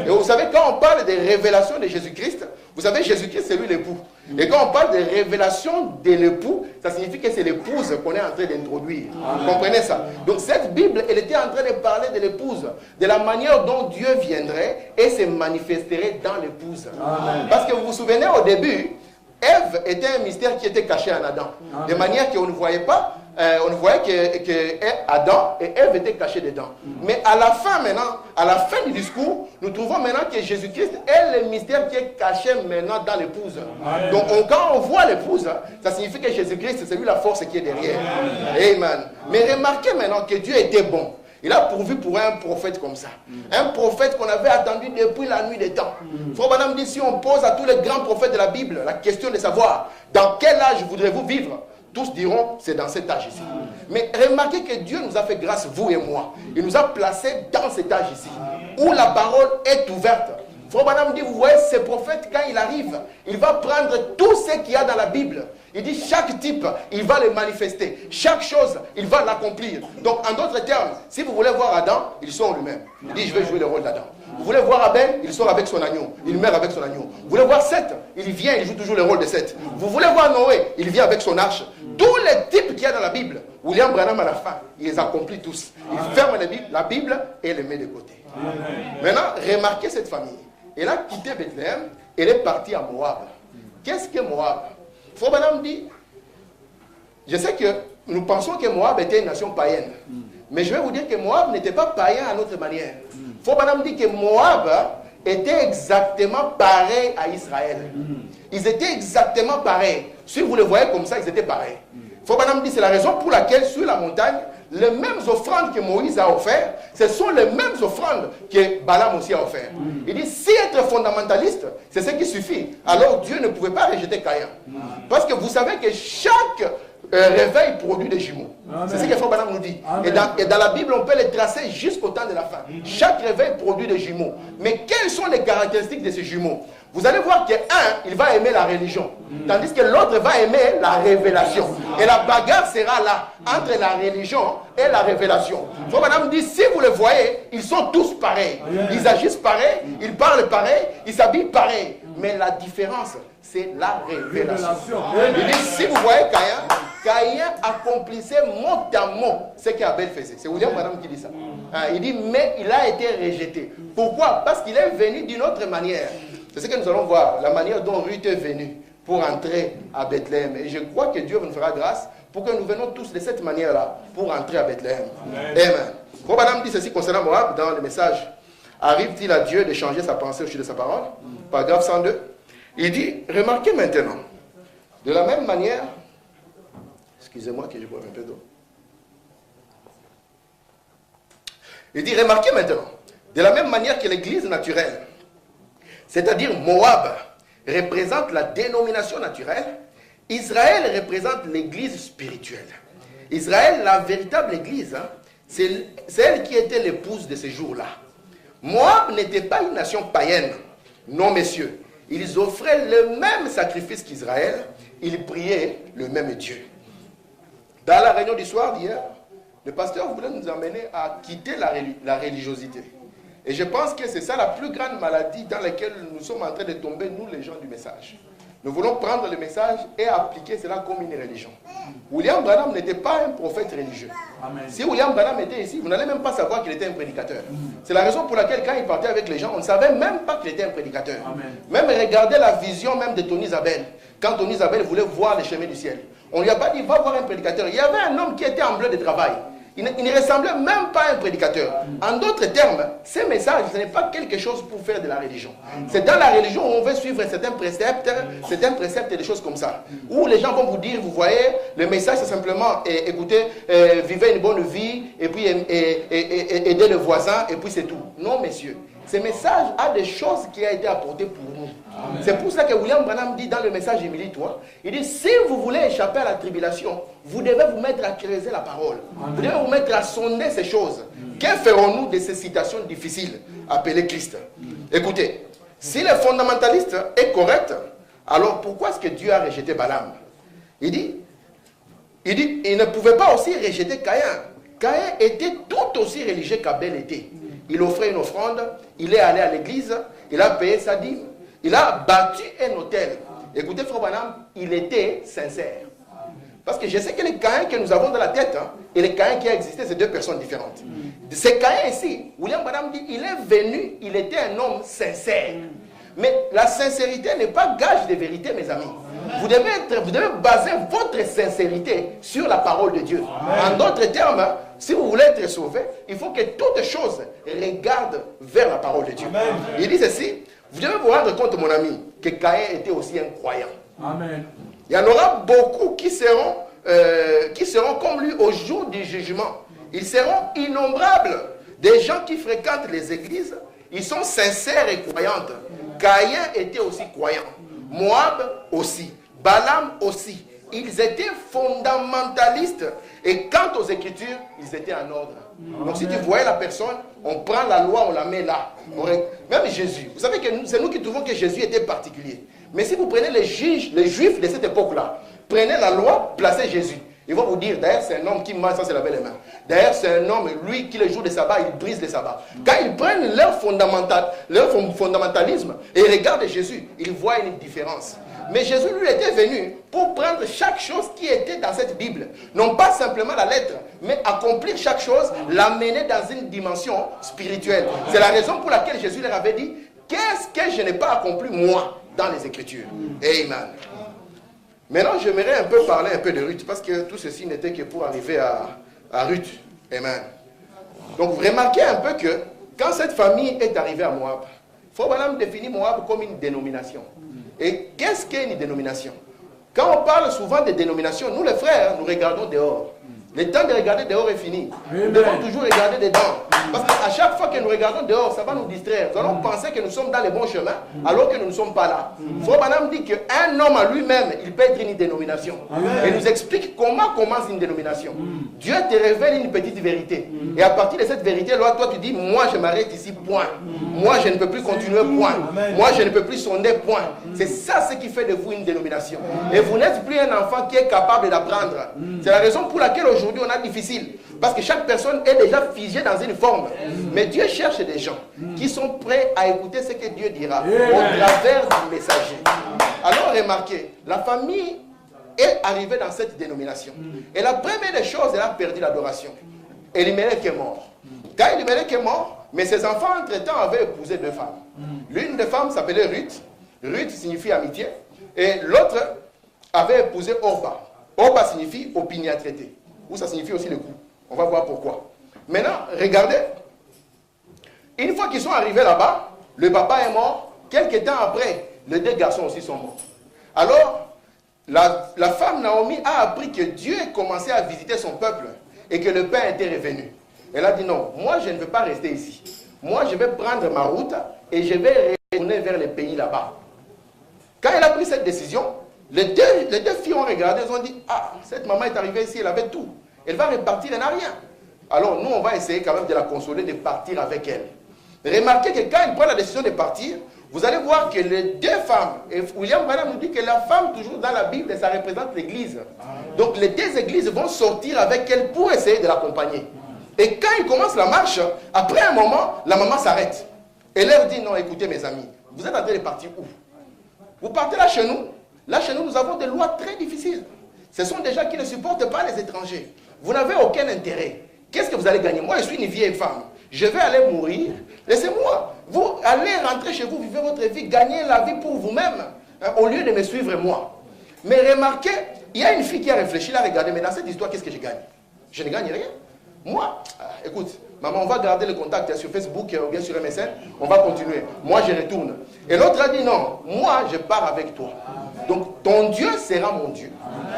Et vous savez, quand on parle de révélation de Jésus-Christ, vous savez, Jésus-Christ, c'est lui l'époux. Et quand on parle de révélation de l'époux, ça signifie que c'est l'épouse qu'on est en train d'introduire. Vous comprenez ça? Donc cette Bible, elle était en train de parler de l'épouse, de la manière dont Dieu viendrait et se manifesterait dans l'épouse. Parce que vous vous souvenez, au début, Ève était un mystère qui était caché en Adam. De manière qu'on ne voyait pas, on voyait que Adam et Ève étaient cachés dedans. Mais à la fin maintenant, à la fin du discours, nous trouvons maintenant que Jésus-Christ est le mystère qui est caché maintenant dans l'épouse. Donc quand on voit l'épouse, ça signifie que Jésus-Christ, c'est lui la force qui est derrière. Amen. Mais remarquez maintenant que Dieu était bon. Il a pourvu pour un prophète comme ça. Un prophète qu'on avait attendu depuis la nuit des temps. Frère Branham dit, si on pose à tous les grands prophètes de la Bible la question de savoir dans quel âge voudrez-vous vivre, tous diront, c'est dans cet âge ici. Mais remarquez que Dieu nous a fait grâce, vous et moi. Il nous a placés dans cet âge ici, où la parole est ouverte. Frère Branham dit, vous voyez, ce prophète, quand il arrive, il va prendre tout ce qu'il y a dans la Bible. Il dit, chaque type, il va le manifester. Chaque chose, il va l'accomplir. Donc, en d'autres termes, si vous voulez voir Adam, il sort lui-même. Il dit, je vais jouer le rôle d'Adam. Vous voulez voir Abel, il sort avec son agneau. Il meurt avec son agneau. Vous voulez voir Seth, il vient, il joue toujours le rôle de Seth. Vous voulez voir Noé, il vient avec son arche. Tous les types qu'il y a dans la Bible, William Branham à la fin, il les accomplit tous. Il ferme la Bible et les met de côté. Maintenant, remarquez cette famille. Elle a quitté Bethléem, elle est partie à Moab. Qu'est-ce que Moab? Frère Branham dit, je sais que nous pensons que Moab était une nation païenne. Mais je vais vous dire que Moab n'était pas païen à notre manière. Frère Branham dit que Moab était exactement pareil à Israël. Ils étaient exactement pareils. Si vous les voyez comme ça, ils étaient pareils. Frère Branham dit, c'est la raison pour laquelle sur la montagne, les mêmes offrandes que Moïse a offertes, ce sont les mêmes offrandes que Balaam aussi a offertes. Il dit, si être fondamentaliste, c'est ce qui suffit, alors Dieu ne pouvait pas rejeter Caïn. Parce que vous savez que chaque réveil produit des jumeaux. C'est ce que Frère Branham nous dit. Et dans la Bible, on peut les tracer jusqu'au temps de la fin. Chaque réveil produit des jumeaux. Mais quelles sont les caractéristiques de ces jumeaux? Vous allez voir qu'un, il va aimer la religion. Tandis que l'autre va aimer la révélation. Et la bagarre sera là, entre la religion et la révélation. Frère Branham dit, si vous les voyez, ils sont tous pareils. Ils agissent pareil, ils parlent pareil, ils s'habillent pareil. Mais la différence, c'est la révélation. Il dit, si vous voyez Caïn accomplissait mot à mot ce qu'Abel faisait. C'est William Branham qui dit ça. Il dit, mais il a été rejeté. Pourquoi? Parce qu'il est venu d'une autre manière. C'est ce que nous allons voir, la manière dont Ruth est venue pour entrer à Bethléem. Et je crois que Dieu nous fera grâce pour que nous venions tous de cette manière-là pour entrer à Bethléem. Amen. Madame dit ceci concernant Moab dans le message. Arrive-t-il à Dieu de changer sa pensée au sujet de sa parole? Paragraphe 102. Il dit, remarquez maintenant, de la même manière, excusez-moi que je boive un peu d'eau. Il dit, remarquez maintenant, de la même manière que l'église naturelle, c'est-à-dire Moab, représente la dénomination naturelle, Israël représente l'église spirituelle. Israël, la véritable église, hein, c'est elle qui était l'épouse de ces jours-là. Moab n'était pas une nation païenne. Non, messieurs. Ils offraient le même sacrifice qu'Israël. Ils priaient le même Dieu. Dans la réunion du soir d'hier, le pasteur voulait nous amener à quitter la religiosité. Et je pense que c'est ça la plus grande maladie dans laquelle nous sommes en train de tomber, nous les gens du message. Nous voulons prendre le message et appliquer cela comme une religion. William Branham n'était pas un prophète religieux. Amen. Si William Branham était ici, vous n'allez même pas savoir qu'il était un prédicateur. C'est la raison pour laquelle quand il partait avec les gens, on ne savait même pas qu'il était un prédicateur. Amen. Même regardez la vision même de Tony Isabelle. Quand Tony Isabelle voulait voir les chemins du ciel, on ne lui a pas dit, va voir un prédicateur. Il y avait un homme qui était en bleu de travail. Il ne ressemblait même pas à un prédicateur. En d'autres termes, ces messages, ce n'est pas quelque chose pour faire de la religion. C'est dans la religion où on veut suivre certains préceptes et des choses comme ça. Où les gens vont vous dire, vous voyez, le message c'est simplement, écoutez, vivez une bonne vie, et puis aider le voisin, et puis c'est tout. Non, messieurs. Ce message a des choses qui ont été apportées pour nous. C'est pour ça que William Branham dit dans le message Émile-toi, il dit, si vous voulez échapper à la tribulation, vous devez vous mettre à creuser la parole. Amen. Vous devez vous mettre à sonder ces choses. Que ferons-nous de ces situations difficiles appelées Christ? Écoutez, si le fondamentaliste est correct, alors pourquoi est-ce que Dieu a rejeté Balaam? Il dit, il ne pouvait pas aussi rejeter Caïn. Caïn était tout aussi religieux qu'Abel était. Il offrait une offrande, il est allé à l'église, il a payé sa dîme, il a bâti un hôtel. Écoutez, Frère Branham, il était sincère. Parce que je sais que les Caïns que nous avons dans la tête, hein, et les Caïns qui ont existé, c'est deux personnes différentes. Ces Caïns ici, William Branham dit, il est venu, il était un homme sincère. Mais la sincérité n'est pas gage de vérité, mes amis. Vous devez baser votre sincérité sur la parole de Dieu. Amen. En d'autres termes, si vous voulez être sauvé, il faut que toutes choses regardent vers la parole de Dieu. Amen. Il dit ceci, vous devez vous rendre compte, mon ami, que Caïn était aussi un croyant. Amen. Il y en aura beaucoup qui seront comme lui au jour du jugement. Ils seront innombrables. Des gens qui fréquentent les églises, ils sont sincères et croyantes. Caïn était aussi croyant. Moab aussi. Balaam aussi. Ils étaient fondamentalistes. Et quant aux Écritures, ils étaient en ordre. Donc si tu voyais la personne, on prend la loi, on la met là. Même Jésus. Vous savez que c'est nous qui trouvons que Jésus était particulier. Mais si vous prenez les Juifs de cette époque-là, prenez la loi, placez Jésus. Ils vont vous dire, d'ailleurs c'est un homme qui mange sans se laver les mains. D'ailleurs c'est un homme, lui qui le jour de sabbat, il brise les sabbats. Quand ils prennent leur fondamentalisme et regardent Jésus, ils voient une différence. Mais Jésus lui était venu pour prendre chaque chose qui était dans cette Bible. Non pas simplement la lettre, mais accomplir chaque chose, l'amener dans une dimension spirituelle. C'est la raison pour laquelle Jésus leur avait dit, qu'est-ce que je n'ai pas accompli moi dans les Écritures? Amen. Maintenant, j'aimerais un peu parler un peu de Ruth, parce que tout ceci n'était que pour arriver à Ruth. Amen. Donc, vous remarquez un peu que quand cette famille est arrivée à Moab, Frère Branham définit Moab comme une dénomination. Et qu'est-ce qu'est une dénomination? Quand on parle souvent de dénomination, nous les frères, nous regardons dehors. Le temps de regarder dehors est fini. Nous devons toujours regarder dedans. Parce qu'à chaque fois que nous regardons dehors, ça va nous distraire. Nous allons penser que nous sommes dans le bon chemin, alors que nous ne sommes pas là. Frère Branham dit qu'un homme à lui-même, il peut être une dénomination. Amen. Et nous explique comment commence une dénomination. Dieu te révèle une petite vérité. Et à partir de cette vérité-là, toi tu dis, moi je m'arrête ici, point. Moi je ne peux plus continuer, point. Moi je ne peux plus sonder, point. C'est ça ce qui fait de vous une dénomination. Et vous n'êtes plus un enfant qui est capable d'apprendre. C'est la raison pour laquelle aujourd'hui on a difficile. Parce que chaque personne est déjà figée dans une forme. Mais Dieu cherche des gens qui sont prêts à écouter ce que Dieu dira au travers du messager. Alors remarquez, la famille est arrivée dans cette dénomination. Et la première des choses, elle a perdu l'adoration. Elimelech est mort. Quand Elimelech est mort, mais ses enfants entre-temps avaient épousé deux femmes. L'une des femmes s'appelait Ruth. Ruth signifie amitié. Et l'autre avait épousé Orba. Orba signifie opiniâtreté, ou ça signifie aussi le coup. On va voir pourquoi. Maintenant, regardez. Une fois qu'ils sont arrivés là-bas, le papa est mort. Quelques temps après, les deux garçons aussi sont morts. Alors, la femme Naomi a appris que Dieu a commencé à visiter son peuple et que le père était revenu. Elle a dit non, moi je ne veux pas rester ici. Moi je vais prendre ma route et je vais retourner vers les pays là-bas. Quand elle a pris cette décision, les deux filles ont regardé, elles ont dit, ah, cette maman est arrivée ici, elle avait tout. Elle va repartir, elle n'a rien. Alors nous, on va essayer quand même de la consoler, de partir avec elle. Remarquez que quand elle prend la décision de partir, vous allez voir que les deux femmes, et William Branham nous dit que la femme, toujours dans la Bible, ça représente l'église. Donc les deux églises vont sortir avec elle pour essayer de l'accompagner. Et quand ils commencent la marche, après un moment, la maman s'arrête. Elle leur dit, non, écoutez mes amis, vous êtes en train de partir où? Vous partez là chez nous. Là chez nous, nous avons des lois très difficiles. Ce sont des gens qui ne supportent pas les étrangers. Vous n'avez aucun intérêt. Qu'est-ce que vous allez gagner? Moi, je suis une vieille femme. Je vais aller mourir. Laissez-moi. Vous allez rentrer chez vous, vivez votre vie, gagnez la vie pour vous-même, hein, au lieu de me suivre moi. Mais remarquez, il y a une fille qui a réfléchi, là, regardez, mais dans cette histoire, qu'est-ce que je gagne? Je ne gagne rien. Moi, écoute, maman, on va garder le contact sur Facebook ou bien sur MSN, on va continuer. Moi, je retourne. Et l'autre a dit non, moi, je pars avec toi. Donc, ton Dieu sera mon Dieu.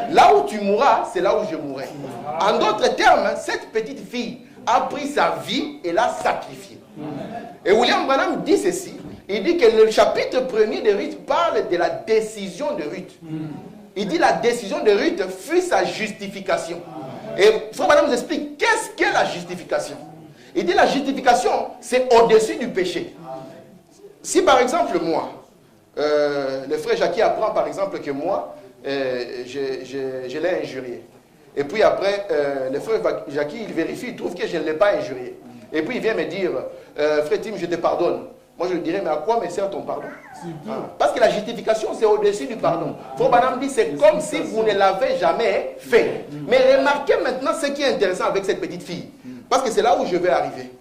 Là où tu mourras, c'est là où je mourrai. En d'autres termes, cette petite fille a pris sa vie et l'a sacrifiée. Et William Branham dit ceci. Il dit que le chapitre 1er de Ruth parle de la décision de Ruth. Il dit la décision de Ruth fut sa justification. Et Frère Branham nous explique qu'est-ce qu'est la justification. Il dit la justification, c'est au-dessus du péché. Si par exemple moi, le frère Jackie apprend par exemple que moi, je l'ai injurié. Et puis après, le frère Jackie, il vérifie, il trouve que je ne l'ai pas injurié. Et puis il vient me dire, frère Tim, je te pardonne. Moi je lui dirais, mais à quoi me sert ton pardon? Parce que la justification, c'est au-dessus du pardon. Frère Branham dit, c'est comme si vous ne l'avez jamais fait. Mais remarquez maintenant ce qui est intéressant avec cette petite fille. Parce que c'est là où je vais arriver.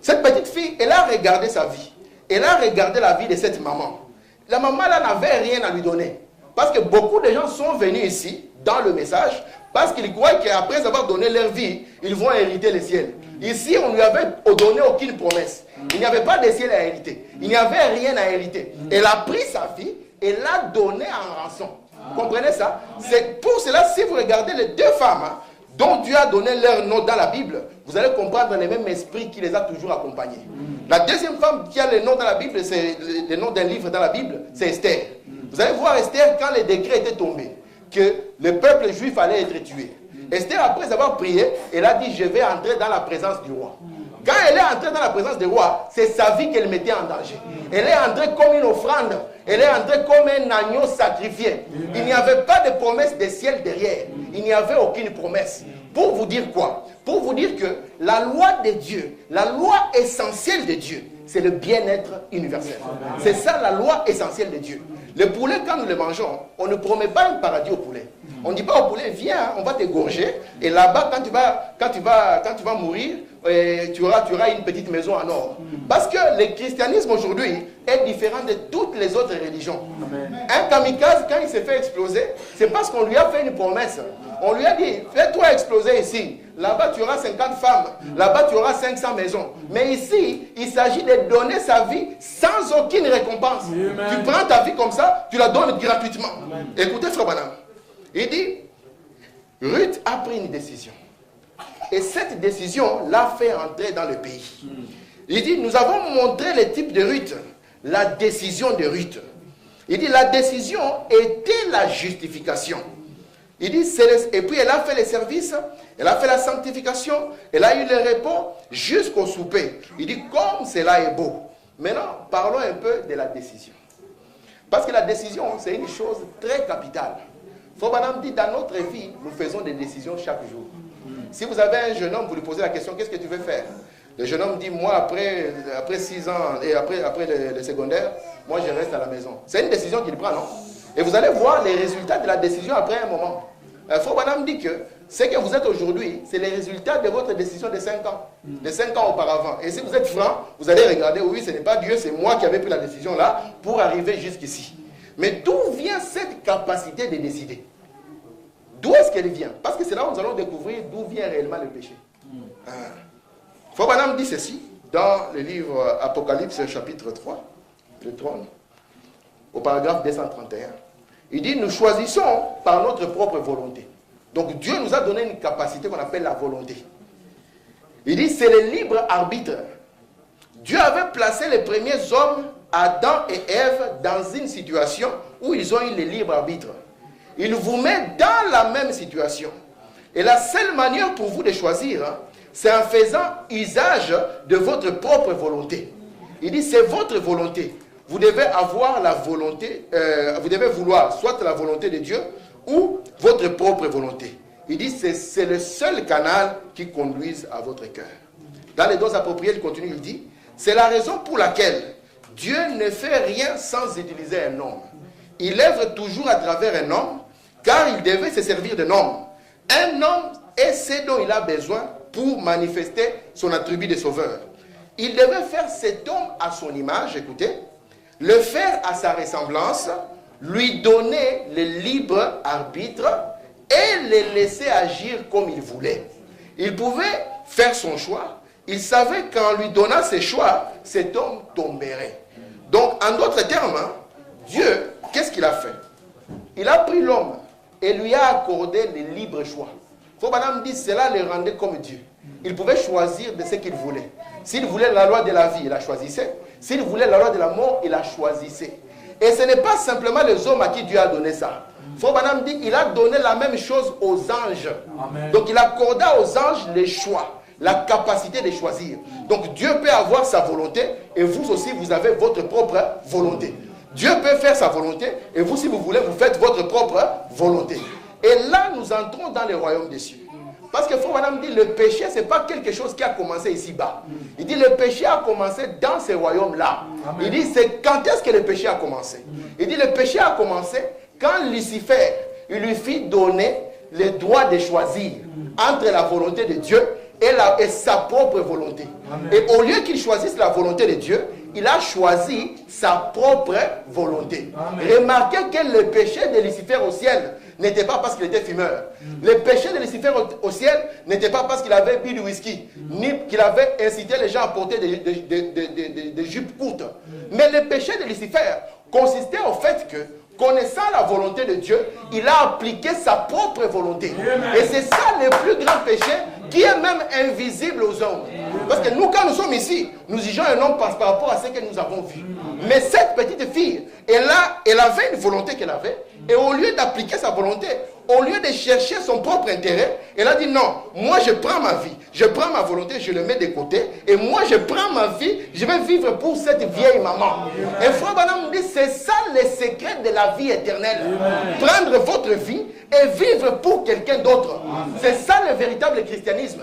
Cette petite fille, elle a regardé sa vie. Elle a regardé la vie de cette maman. La maman là n'avait rien à lui donner. Parce que beaucoup de gens sont venus ici, dans le message, parce qu'ils croient qu'après avoir donné leur vie, ils vont hériter le ciel. Ici, on ne lui avait donné aucune promesse. Il n'y avait pas de ciel à hériter. Il n'y avait rien à hériter. Elle a pris sa vie et l'a donnée en rançon. Vous comprenez ça? C'est pour cela, si vous regardez les deux femmes dont Dieu a donné leur nom dans la Bible, vous allez comprendre le même esprit qui les a toujours accompagnés. La deuxième femme qui a le nom dans la Bible, c'est le nom d'un livre dans la Bible, c'est Esther. Vous allez voir Esther quand les décrets étaient tombés, que le peuple juif allait être tué. Esther, après avoir prié, elle a dit, je vais entrer dans la présence du roi. Quand elle est entrée dans la présence du roi, c'est sa vie qu'elle mettait en danger. Elle est entrée comme une offrande. Elle est entrée comme un agneau sacrifié. Il n'y avait pas de promesse de ciel derrière. Il n'y avait aucune promesse. Pour vous dire quoi? Pour vous dire que la loi de Dieu, la loi essentielle de Dieu, c'est le bien-être universel. C'est ça la loi essentielle de Dieu. Le poulet, quand nous le mangeons, on ne promet pas un paradis au poulet. On ne dit pas au poulet, viens, on va t'égorger. Et là-bas, quand tu vas mourir, tu auras une petite maison en or. Parce que le christianisme aujourd'hui est différent de toutes les autres religions. Un kamikaze, quand il s'est fait exploser, c'est parce qu'on lui a fait une promesse. On lui a dit, fais-toi exploser ici. Là-bas, tu auras 50 femmes. Là-bas, tu auras 500 maisons. Mais ici, il s'agit de donner sa vie sans aucune récompense. Amen. Tu prends ta vie comme ça, tu la donnes gratuitement. Amen. Écoutez, Frère Branham. Il dit, Ruth a pris une décision. Et cette décision l'a fait entrer dans le pays. Il dit, nous avons montré le type de Ruth, la décision de Ruth. Il dit, la décision était la justification. Il dit, et puis elle a fait les services, elle a fait la sanctification, elle a eu le repos jusqu'au souper. Il dit, comme cela est beau. Maintenant, parlons un peu de la décision. Parce que la décision, c'est une chose très capitale. Frère Branham dit, dans notre vie, nous faisons des décisions chaque jour. Si vous avez un jeune homme, vous lui posez la question, qu'est-ce que tu veux faire? Le jeune homme dit, moi, après 6 ans et après le secondaire, moi, je reste à la maison. C'est une décision qu'il prend, non? Et vous allez voir les résultats de la décision après un moment. Frère Branham dit que ce que vous êtes aujourd'hui, c'est les résultats de votre décision de 5 ans. De 5 ans auparavant. Et si vous êtes franc, vous allez regarder, oui, ce n'est pas Dieu, c'est moi qui avais pris la décision là pour arriver jusqu'ici. Mais d'où vient cette capacité de décider? D'où est-ce qu'elle vient? Parce que c'est là où nous allons découvrir d'où vient réellement le péché. Faubanam dit ceci dans le livre Apocalypse chapitre 3, le trône, au paragraphe 231. Il dit, nous choisissons par notre propre volonté. Donc Dieu nous a donné une capacité qu'on appelle la volonté. Il dit, c'est le libre arbitre. Dieu avait placé les premiers hommes, Adam et Ève, dans une situation où ils ont eu le libre arbitre. Il vous met dans la même situation. Et la seule manière pour vous de choisir, c'est en faisant usage de votre propre volonté. Il dit, c'est votre volonté. Vous devez avoir la volonté, vous devez vouloir soit la volonté de Dieu ou votre propre volonté. Il dit, c'est le seul canal qui conduise à votre cœur. Dans les dons appropriés, il continue, il dit, c'est la raison pour laquelle Dieu ne fait rien sans utiliser un homme. Il œuvre toujours à travers un homme, car il devait se servir d'un homme. Un homme est ce dont il a besoin pour manifester son attribut de sauveur. Il devait faire cet homme à son image, écoutez, le faire à sa ressemblance, lui donner le libre arbitre et le laisser agir comme il voulait. Il pouvait faire son choix. Il savait qu'en lui donnant ses choix, cet homme tomberait. Donc, en d'autres termes, Dieu, qu'est-ce qu'il a fait? Il a pris l'homme et lui a accordé le libre choix. Faubanam dit, cela le rendait comme Dieu. Il pouvait choisir de ce qu'il voulait. S'il voulait la loi de la vie, il la choisissait. S'il voulait la loi de la mort, il la choisissait. Et ce n'est pas simplement les hommes à qui Dieu a donné ça. Faubanam dit, il a donné la même chose aux anges. Amen. Donc il accorda aux anges les choix, la capacité de choisir. Donc Dieu peut avoir sa volonté et vous aussi vous avez votre propre volonté. Dieu peut faire sa volonté et vous, si vous voulez, vous faites votre propre volonté. Et là, nous entrons dans le royaume des cieux. Parce que Frère Madame dit, le péché, ce n'est pas quelque chose qui a commencé ici-bas. Il dit, le péché a commencé dans ce royaume-là. Il dit, c'est quand est-ce que le péché a commencé? Il dit, le péché a commencé quand Lucifer, il lui fit donner le droit de choisir entre la volonté de Dieu et sa propre volonté. Amen. Et au lieu qu'il choisisse la volonté de Dieu, il a choisi sa propre volonté. Amen. Remarquez que le péché de Lucifer au ciel n'était pas parce qu'il était fumeur. Le péché de Lucifer au ciel n'était pas parce qu'il avait bu du whisky, ni qu'il avait incité les gens à porter des jupes courtes. Mais le péché de Lucifer consistait au fait que, connaissant la volonté de Dieu, il a appliqué sa propre volonté. Amen. Et c'est ça le plus grand péché qui est même invisible aux hommes. Parce que nous, quand nous sommes ici, nous jugeons un homme par rapport à ce que nous avons vu. Mais cette petite fille, elle avait une volonté qu'elle avait. Et au lieu d'appliquer sa volonté, au lieu de chercher son propre intérêt, elle a dit non, moi je prends ma vie, je prends ma volonté, je le mets de côté, et moi je prends ma vie, je vais vivre pour cette vieille maman. Et Frère Branham dit, c'est ça le secret de la vie éternelle. Prendre votre vie et vivre pour quelqu'un d'autre. C'est ça le véritable christianisme.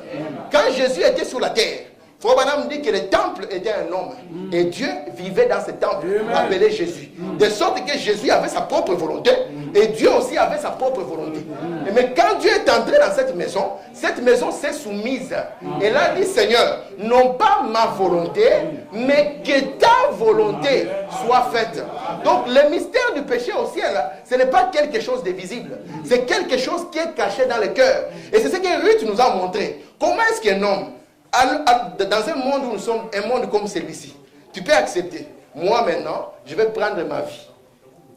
Quand Jésus était sur la terre, Frère Branham dit que le temple était un homme. Et Dieu vivait dans ce temple appelé Jésus. De sorte que Jésus avait sa propre volonté. Et Dieu aussi avait sa propre volonté. Mais quand Dieu est entré dans cette maison s'est soumise. Elle a dit, Seigneur, non pas ma volonté, mais que ta volonté soit faite. Donc le mystère du péché au ciel, ce n'est pas quelque chose de visible. C'est quelque chose qui est caché dans le cœur. Et c'est ce que Ruth nous a montré. Comment est-ce qu'un homme, dans un monde où nous sommes, un monde comme celui-ci, tu peux accepter, moi maintenant, je vais prendre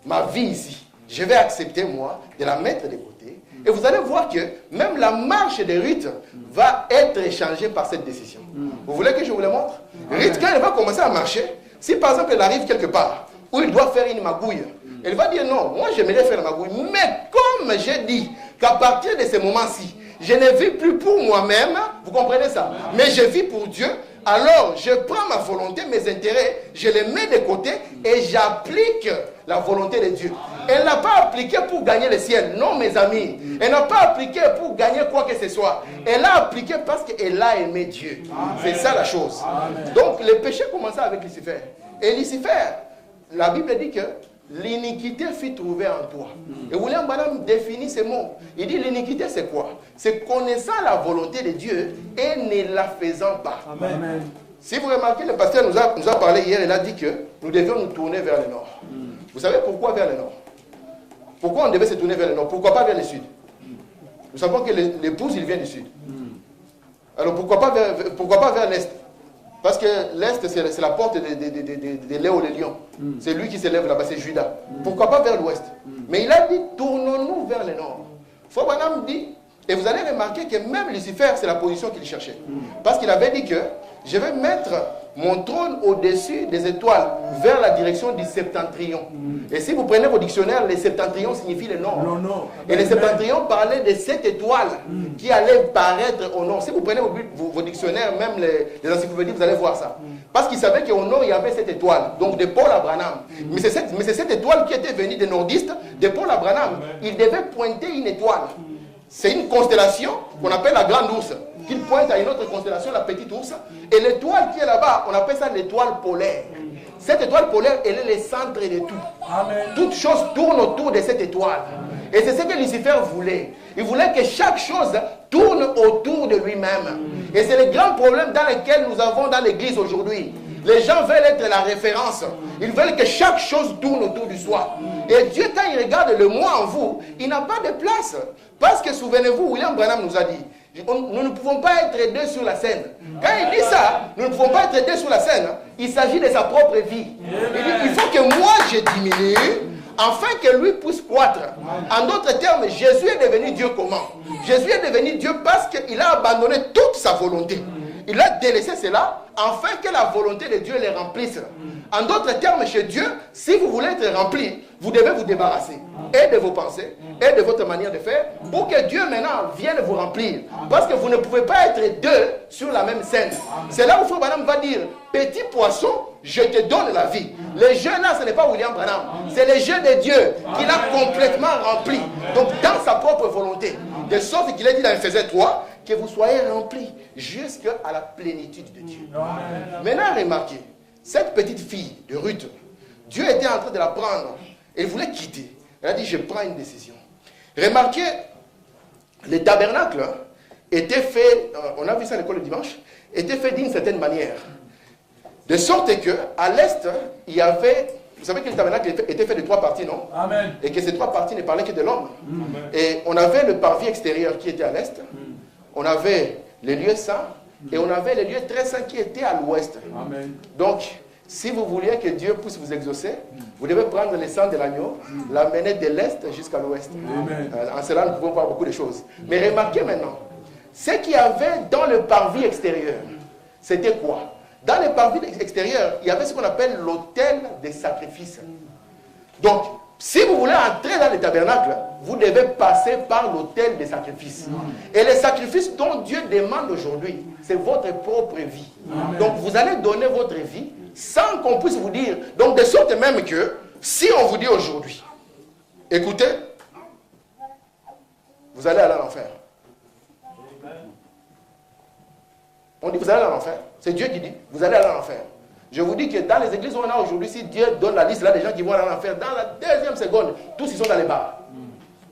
ma vie ici, je vais accepter moi, de la mettre de côté, et vous allez voir que même la marche de Ruth va être échangée par cette décision. Vous voulez que je vous le montre? Ruth, quand elle va commencer à marcher, si par exemple elle arrive quelque part, où il doit faire une magouille, elle va dire non, moi j'aimerais faire la magouille, mais comme j'ai dit qu'à partir de ce moment-ci, je ne vis plus pour moi-même, vous comprenez ça? Mais je vis pour Dieu. Alors, je prends ma volonté, mes intérêts, je les mets de côté et j'applique la volonté de Dieu. Elle n'a pas appliqué pour gagner le ciel. Non, mes amis. Elle n'a pas appliqué pour gagner quoi que ce soit. Elle a appliqué parce qu'elle a aimé Dieu. C'est ça la chose. Amen. Donc, le péché commençait avec Lucifer. Et Lucifer, la Bible dit que l'iniquité fut trouvée en toi. Et William Branham définit ces mots. Il dit l'iniquité c'est quoi? C'est connaissant la volonté de Dieu et ne la faisant pas. Amen. Si vous remarquez, le pasteur nous a parlé hier, il a dit que nous devions nous tourner vers le nord. Vous savez pourquoi vers le nord? Pourquoi on devait se tourner vers le nord? Pourquoi pas vers le sud? Nous savons que l'épouse, il vient du sud. Alors pourquoi pas vers l'est? Parce que l'est, c'est la porte de Léo le lion. C'est lui qui s'élève là-bas, c'est Judas. Pourquoi pas vers l'ouest? Mais il a dit, tournons-nous vers le nord. Frère Branham dit, et vous allez remarquer que même Lucifer, c'est la position qu'il cherchait. Parce qu'il avait dit que, je vais mettre mon trône au-dessus des étoiles, vers la direction du septentrion. Et si vous prenez vos dictionnaires, les septentrions signifient le nord. Et les septentrions parlaient de 7 étoiles qui allaient paraître au nord. Si vous prenez vos dictionnaires, même les encyclopédies, vous allez voir ça. Parce qu'ils savaient qu'au nord, il y avait 7 étoiles. Donc de Paul à Branham. Mais c'est cette étoile qui était venue des nordistes, de Paul à Branham. Il devait pointer une étoile. C'est une constellation qu'on appelle la grande ours, qui pointe à une autre constellation, la petite ours. Et l'étoile qui est là-bas, on appelle ça l'étoile polaire. Cette étoile polaire, elle est le centre de tout. Amen. Toute chose tourne autour de cette étoile. Et c'est ce que Lucifer voulait. Il voulait que chaque chose tourne autour de lui-même. Et c'est le grand problème dans lequel nous avons dans l'église aujourd'hui. Les gens veulent être la référence. Ils veulent que chaque chose tourne autour du soi. Et Dieu, quand il regarde le moi en vous, il n'a pas de place. Parce que souvenez-vous, William Branham nous a dit, nous ne pouvons pas être deux sur la scène. Quand il dit ça, nous ne pouvons pas être deux sur la scène. Il s'agit de sa propre vie. Il dit, il faut que moi je diminue, afin que lui puisse croître. En d'autres termes, Jésus est devenu Dieu comment? Jésus est devenu Dieu parce qu'il a abandonné toute sa volonté. Il a délaissé cela afin que la volonté de Dieu les remplisse. En d'autres termes, chez Dieu, si vous voulez être rempli, vous devez vous débarrasser et de vos pensées et de votre manière de faire pour que Dieu maintenant vienne vous remplir. Parce que vous ne pouvez pas être deux sur la même scène. C'est là où Frère Branham va dire, petit poisson, je te donne la vie. Le jeu là, ce n'est pas William Branham. C'est le jeu de Dieu qu'il a complètement rempli. Donc dans sa propre volonté. De sorte qu'il a dit dans Ephésiens 3, que vous soyez remplis jusqu'à la plénitude de Dieu. Maintenant, remarquez, cette petite fille de Ruth, Dieu était en train de la prendre. Elle voulait quitter. Elle a dit, je prends une décision. Remarquez, le tabernacle était fait, on a vu ça à l'école le dimanche, était fait d'une certaine manière. De sorte qu'à l'est, il y avait, vous savez que le tabernacle était fait de 3 parties, non? Amen. Et que ces 3 parties ne parlaient que de l'homme. Et on avait le parvis extérieur qui était à l'est. On avait les lieux saints et on avait les lieux très saints qui étaient à l'ouest. Donc, si vous vouliez que Dieu puisse vous exaucer, vous devez prendre le sang de l'agneau, l'amener de l'est jusqu'à l'ouest. En cela, nous pouvons voir beaucoup de choses. Mais remarquez maintenant, ce qu'il y avait dans le parvis extérieur, c'était quoi? Dans le parvis extérieur, il y avait ce qu'on appelle l'autel des sacrifices. Donc, si vous voulez entrer dans le tabernacle, vous devez passer par l'autel des sacrifices. Et les sacrifices dont Dieu demande aujourd'hui, c'est votre propre vie. Amen. Donc vous allez donner votre vie sans qu'on puisse vous dire. Donc de sorte même que, si on vous dit aujourd'hui, écoutez, vous allez aller en enfer. On dit vous allez aller en enfer. C'est Dieu qui dit, vous allez aller en enfer. Je vous dis que dans les églises où on a aujourd'hui, si Dieu donne la liste là des gens qui vont aller en enfer, dans la deuxième seconde, tous ils sont dans les bars.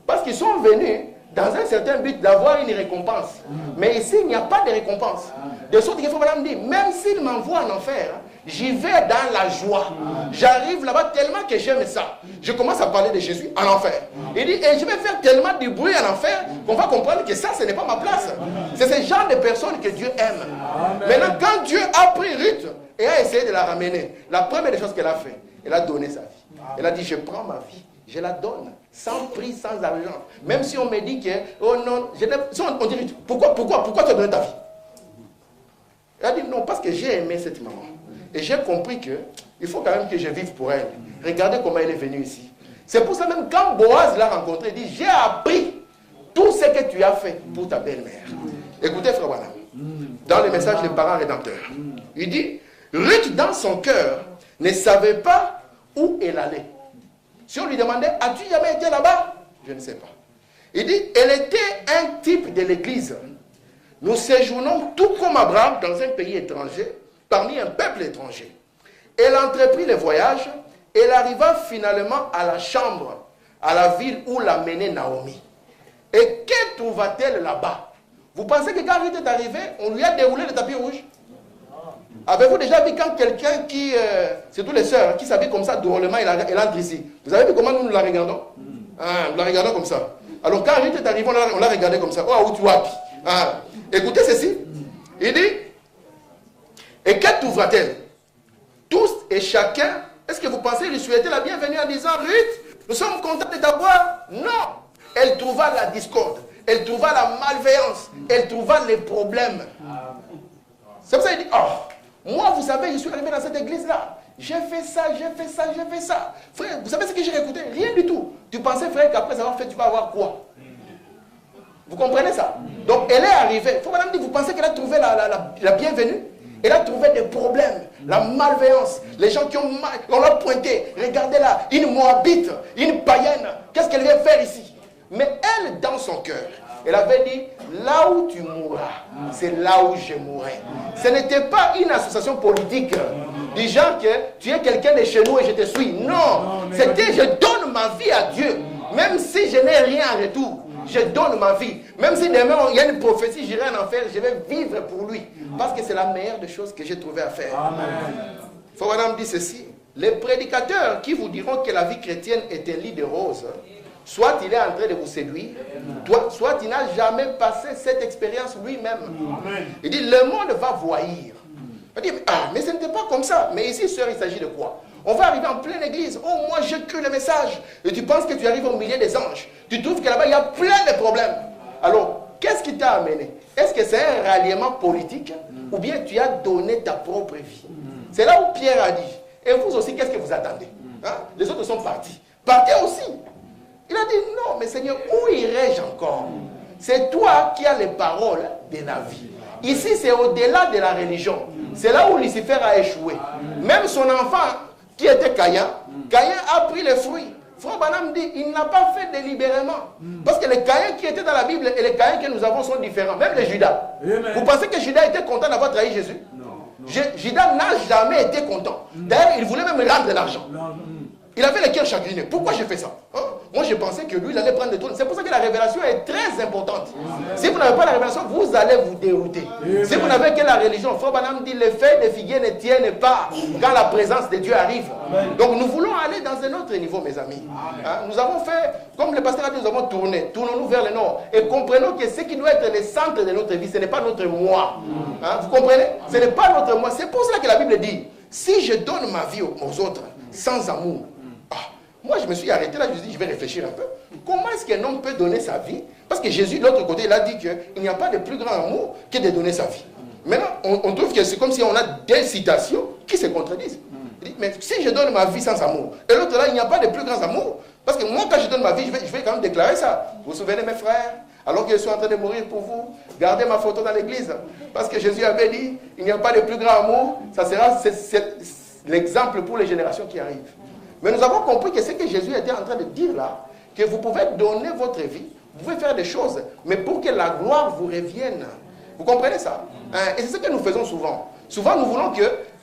Parce qu'ils sont venus dans un certain but d'avoir une récompense. Mais ici, il n'y a pas de récompense. De sorte qu'il faut me dire, même s'il m'envoie en enfer, j'y vais dans la joie. J'arrive là-bas tellement que j'aime ça. Je commence à parler de Jésus en enfer. Il dit, et je vais faire tellement de bruit en enfer qu'on va comprendre que ça, ce n'est pas ma place. C'est ce genre de personnes que Dieu aime. Amen. Maintenant, quand Dieu a pris Ruth et a essayé de la ramener, la première des choses qu'elle a fait, elle a donné sa vie. Elle a dit, je prends ma vie. Je la donne, sans prix, sans argent. Même si on me dit que, oh non, on dit, pourquoi tu as donné ta vie? Elle a dit, non, parce que j'ai aimé cette maman. Et j'ai compris qu'il faut quand même que je vive pour elle. Regardez comment elle est venue ici. C'est pour ça même, quand Boaz l'a rencontré, il dit, j'ai appris tout ce que tu as fait pour ta belle-mère. Écoutez, frère Branham, dans le message des parents rédempteurs, il dit, Ruth, dans son cœur, ne savait pas où elle allait. Si on lui demandait, as-tu jamais été là-bas? Je ne sais pas. Il dit, elle était un type de l'église. Nous séjournons tout comme Abraham dans un pays étranger, parmi un peuple étranger. Elle entreprit le voyage, elle arriva finalement à la chambre, à la ville où l'a menée Naomi. Et que trouva-t-elle là-bas? Vous pensez que quand Ruth est arrivée, on lui a déroulé le tapis rouge? Avez-vous déjà vu quand quelqu'un qui, c'est tous les sœurs, qui s'habille comme ça, drôlement, elle entre ici. Vous avez vu comment nous la regardons? Nous la regardons comme ça. Alors quand Ruth est arrivée, on l'a regardé comme ça. Oh, où tu vas? Écoutez ceci. Il dit, et qu'elle trouvera-t-elle? Tous et chacun, est-ce que vous pensez lui souhaiter la bienvenue en disant, Ruth, nous sommes contents de t'avoir? Non. Elle trouva la discorde, elle trouva la malveillance, elle trouva les problèmes. C'est pour ça qu'il dit, oh, moi, vous savez, je suis arrivé dans cette église-là. J'ai fait ça, j'ai fait ça, j'ai fait ça. Frère, vous savez ce que j'ai écouté? Rien du tout. Tu pensais, frère, qu'après avoir fait, tu vas avoir quoi? Vous comprenez ça? Donc, elle est arrivée. Il faut madame dire, vous pensez qu'elle a trouvé la bienvenue? Elle a trouvé des problèmes, la malveillance. Les gens qui on l'a pointé. Regardez-la, une Moabite, une païenne. Qu'est-ce qu'elle vient faire ici? Mais elle, dans son cœur, elle avait dit, là où tu mourras, c'est là où je mourrai. Ce n'était pas une association politique du genre que tu es quelqu'un de chez nous et je te suis. Non, c'était je donne ma vie à Dieu, même si je n'ai rien en retour. Je donne ma vie. Même si demain il y a une prophétie, j'irai en enfer, je vais vivre pour lui. Parce que c'est la meilleure des choses que j'ai trouvé à faire. Il faut madame dire ceci. Les prédicateurs qui vous diront que la vie chrétienne est un lit de roses, soit il est en train de vous séduire, soit il n'a jamais passé cette expérience lui-même. Il dit, le monde va voyer. Il dit, mais ce n'était pas comme ça. Mais ici, sœur, il s'agit de quoi? On va arriver en pleine église. Oh, moi, j'ai cru le message. Et tu penses que tu arrives au milieu des anges. Tu trouves que là-bas, il y a plein de problèmes. Alors, qu'est-ce qui t'a amené? Est-ce que c'est un ralliement politique ou bien tu as donné ta propre vie? C'est là où Pierre a dit. Et vous aussi, qu'est-ce que vous attendez? Les autres sont partis. Partez aussi. Il a dit, non, mais Seigneur, où irai-je encore? C'est toi qui as les paroles de la vie. Ici, c'est au-delà de la religion. C'est là où Lucifer a échoué. Même son enfant, qui était Caïn, Caïn a pris les fruits. Frère Branham dit, il n'a pas fait délibérément. Parce que les Caïns qui étaient dans la Bible et les Caïns que nous avons sont différents. Même les Judas. Vous pensez que Judas était content d'avoir trahi Jésus? Judas n'a jamais été content. D'ailleurs, il voulait même rendre l'argent. Il avait le cœur chagriné. Pourquoi j'ai fait ça? Moi, je pensais que lui, il allait prendre le trône. C'est pour ça que la révélation est très importante. Si vous n'avez pas la révélation, vous allez vous dérouter. Si vous n'avez que la religion, Frère Branham dit, les feuilles de figuier ne tiennent pas quand la présence de Dieu arrive. Donc, nous voulons aller dans un autre niveau, mes amis. Nous avons fait, comme le pasteur a dit, nous avons tourné. Tournons-nous vers le nord. Et comprenons que ce qui doit être le centre de notre vie, ce n'est pas notre moi. Vous comprenez? Ce n'est pas notre moi. C'est pour cela que la Bible dit, si je donne ma vie aux autres sans amour, moi, je me suis arrêté là, je me suis dit, je vais réfléchir un peu. Comment est-ce qu'un homme peut donner sa vie? Parce que Jésus, de l'autre côté, il a dit qu'il n'y a pas de plus grand amour que de donner sa vie. Maintenant, on trouve que c'est comme si on a des citations qui se contredisent. Il dit, mais si je donne ma vie sans amour, et l'autre là, il n'y a pas de plus grand amour. Parce que moi, quand je donne ma vie, je vais quand même déclarer ça. Vous vous souvenez, mes frères, alors que je suis en train de mourir pour vous, gardez ma photo dans l'église. Parce que Jésus avait dit, il n'y a pas de plus grand amour. Ça sera l'exemple pour les générations qui arrivent. Mais nous avons compris que ce que Jésus était en train de dire là, que vous pouvez donner votre vie, vous pouvez faire des choses, mais pour que la gloire vous revienne. Vous comprenez ça? Et c'est ce que nous faisons souvent. Souvent, nous voulons que...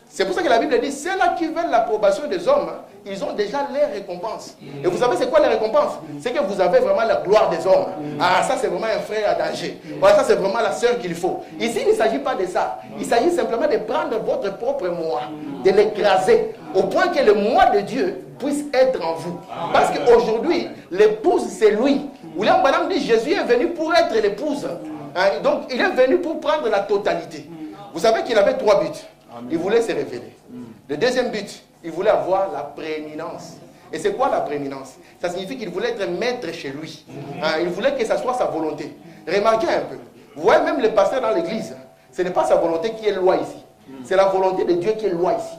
C'est pour ça que la Bible dit, ceux-là qui veulent l'approbation des hommes, ils ont déjà les récompenses. Et vous savez c'est quoi les récompenses? C'est que vous avez vraiment la gloire des hommes. Ah, ça c'est vraiment un frère à danger. Voilà, ça c'est vraiment la sœur qu'il faut. Ici, il ne s'agit pas de ça. Il s'agit simplement de prendre votre propre moi, de l'écraser, au point que le moi de Dieu puisse être en vous. Parce qu'aujourd'hui, l'épouse, c'est lui. William Branham dit, Jésus est venu pour être l'épouse. Donc, il est venu pour prendre la totalité. Vous savez qu'il avait 3 buts. Il voulait se révéler. Le deuxième but, il voulait avoir la prééminence. Et c'est quoi la prééminence? Ça signifie qu'il voulait être maître chez lui. Il voulait que ça soit sa volonté. Remarquez un peu. Vous voyez même le pasteur dans l'église, ce n'est pas sa volonté qui est loi ici. C'est la volonté de Dieu qui est loi ici.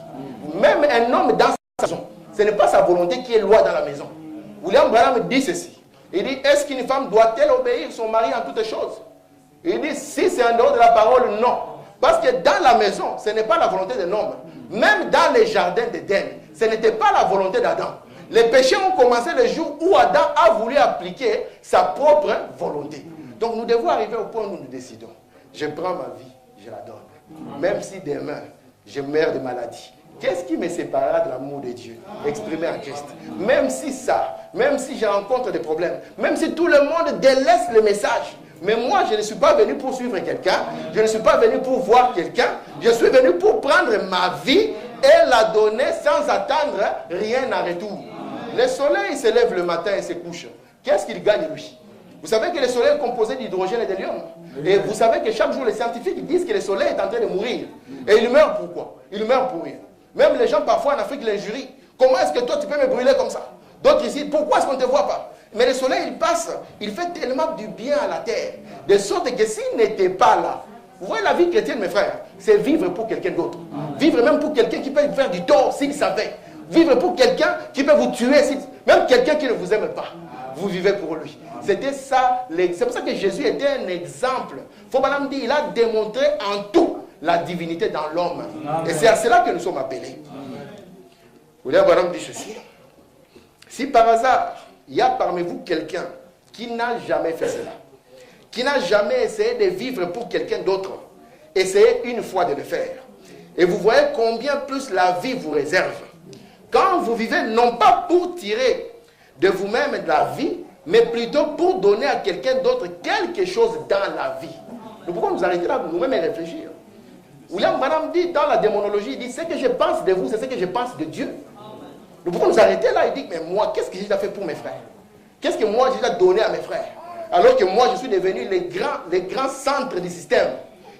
Même un homme dans sa maison, ce n'est pas sa volonté qui est loi dans la maison. William Branham dit ceci. Il dit, est-ce qu'une femme doit-elle obéir son mari en toutes choses? Il dit, si c'est en dehors de la parole, non. Parce que dans la maison, ce n'est pas la volonté d'un homme. Même dans les jardins d'Éden, ce n'était pas la volonté d'Adam. Les péchés ont commencé le jour où Adam a voulu appliquer sa propre volonté. Donc nous devons arriver au point où nous décidons. Je prends ma vie, je la donne. Même si demain, je meurs de maladie. Qu'est-ce qui me séparera de l'amour de Dieu exprimé en Christ? Même si ça, même si je rencontre des problèmes, même si tout le monde délaisse le message, Mais moi, je ne suis pas venu pour suivre quelqu'un. Je ne suis pas venu pour voir quelqu'un. Je suis venu pour prendre ma vie et la donner sans attendre rien en retour. Le soleil se lève le matin et se couche. Qu'est-ce qu'il gagne lui? Vous savez que le soleil est composé d'hydrogène et d'hélium. Et vous savez que chaque jour, les scientifiques disent que le soleil est en train de mourir. Et il meurt pourquoi? Il meurt pour rien. Même les gens, parfois en Afrique, l'injurient. Comment est-ce que toi, tu peux me brûler comme ça? D'autres ici, pourquoi est-ce qu'on ne te voit pas? Mais le soleil, il passe. Il fait tellement du bien à la terre. De sorte que s'il n'était pas là, vous voyez la vie chrétienne, mes frères, c'est vivre pour quelqu'un d'autre. Vivre même pour quelqu'un qui peut vous faire du tort s'il savait. Vivre pour quelqu'un qui peut vous tuer, même quelqu'un qui ne vous aime pas. Vous vivez pour lui. C'était ça. C'est pour ça que Jésus était un exemple. Faut madame dire, il a démontré en tout la divinité dans l'homme. Et c'est à cela que nous sommes appelés. Vous voulez madame dit ceci. Si par hasard, il y a parmi vous quelqu'un qui n'a jamais fait cela, qui n'a jamais essayé de vivre pour quelqu'un d'autre, essayez une fois de le faire. Et vous voyez combien plus la vie vous réserve. Quand vous vivez, non pas pour tirer de vous-même de la vie, mais plutôt pour donner à quelqu'un d'autre quelque chose dans la vie. Nous pouvons nous arrêter là, nous-mêmes et réfléchir. William Branham dit dans la démonologie, il dit, ce que je pense de vous, c'est ce que je pense de Dieu. Nous pouvons nous arrêter là et dire, mais moi, qu'est-ce que j'ai fait pour mes frères? Qu'est-ce que moi, j'ai donné à mes frères? Alors que moi, je suis devenu les grands centres du système.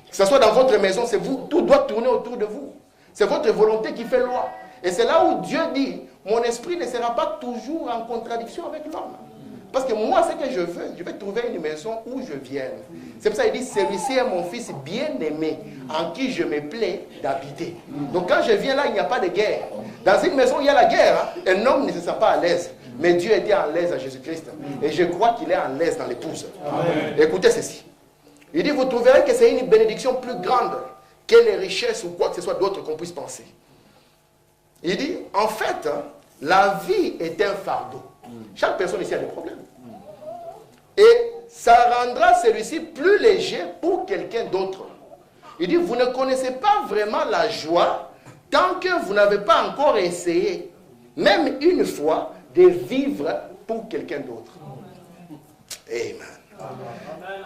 Que ce soit dans votre maison, c'est vous, tout doit tourner autour de vous. C'est votre volonté qui fait loi. Et c'est là où Dieu dit, mon esprit ne sera pas toujours en contradiction avec l'homme. Parce que moi, ce que je vais trouver une maison où je vienne. C'est pour ça qu'il dit, celui-ci est mon fils bien-aimé, en qui je me plais d'habiter. Donc quand je viens là, il n'y a pas de guerre. Dans une maison où il y a la guerre, un homme ne se sent pas à l'aise. Mais Dieu était à l'aise à Jésus-Christ. Et je crois qu'il est à l'aise dans l'épouse. Écoutez ceci. Il dit, vous trouverez que c'est une bénédiction plus grande que les richesses ou quoi que ce soit d'autre qu'on puisse penser. Il dit, en fait, la vie est un fardeau. Chaque personne ici a des problèmes. Et ça rendra celui-ci plus léger pour quelqu'un d'autre. Il dit, vous ne connaissez pas vraiment la joie tant que vous n'avez pas encore essayé, même une fois, de vivre pour quelqu'un d'autre. Amen.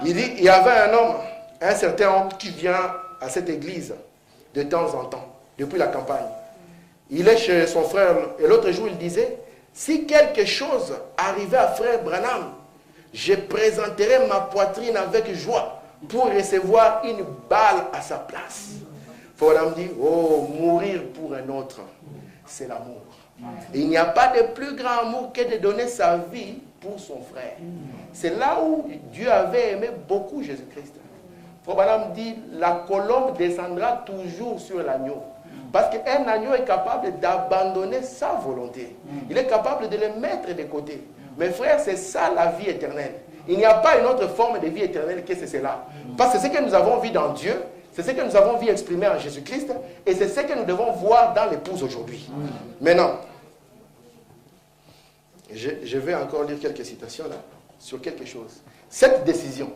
Il dit, il y avait un homme, un certain homme qui vient à cette église de temps en temps, depuis la campagne. Il est chez son frère, et l'autre jour il disait, si quelque chose arrivait à frère Branham, je présenterai ma poitrine avec joie pour recevoir une balle à sa place. Branham dit, oh, mourir pour un autre, c'est l'amour. Il n'y a pas de plus grand amour que de donner sa vie pour son frère. C'est là où Dieu avait aimé beaucoup Jésus-Christ. Branham dit, la colombe descendra toujours sur l'agneau. Parce qu'un agneau est capable d'abandonner sa volonté. Il est capable de le mettre de côté. Mes frères, c'est ça la vie éternelle. Il n'y a pas une autre forme de vie éternelle que c'est cela. Parce que c'est ce que nous avons vu dans Dieu, c'est ce que nous avons vu exprimer en Jésus-Christ, et c'est ce que nous devons voir dans l'épouse aujourd'hui. Maintenant, je vais encore lire quelques citations là, sur quelque chose. Cette décision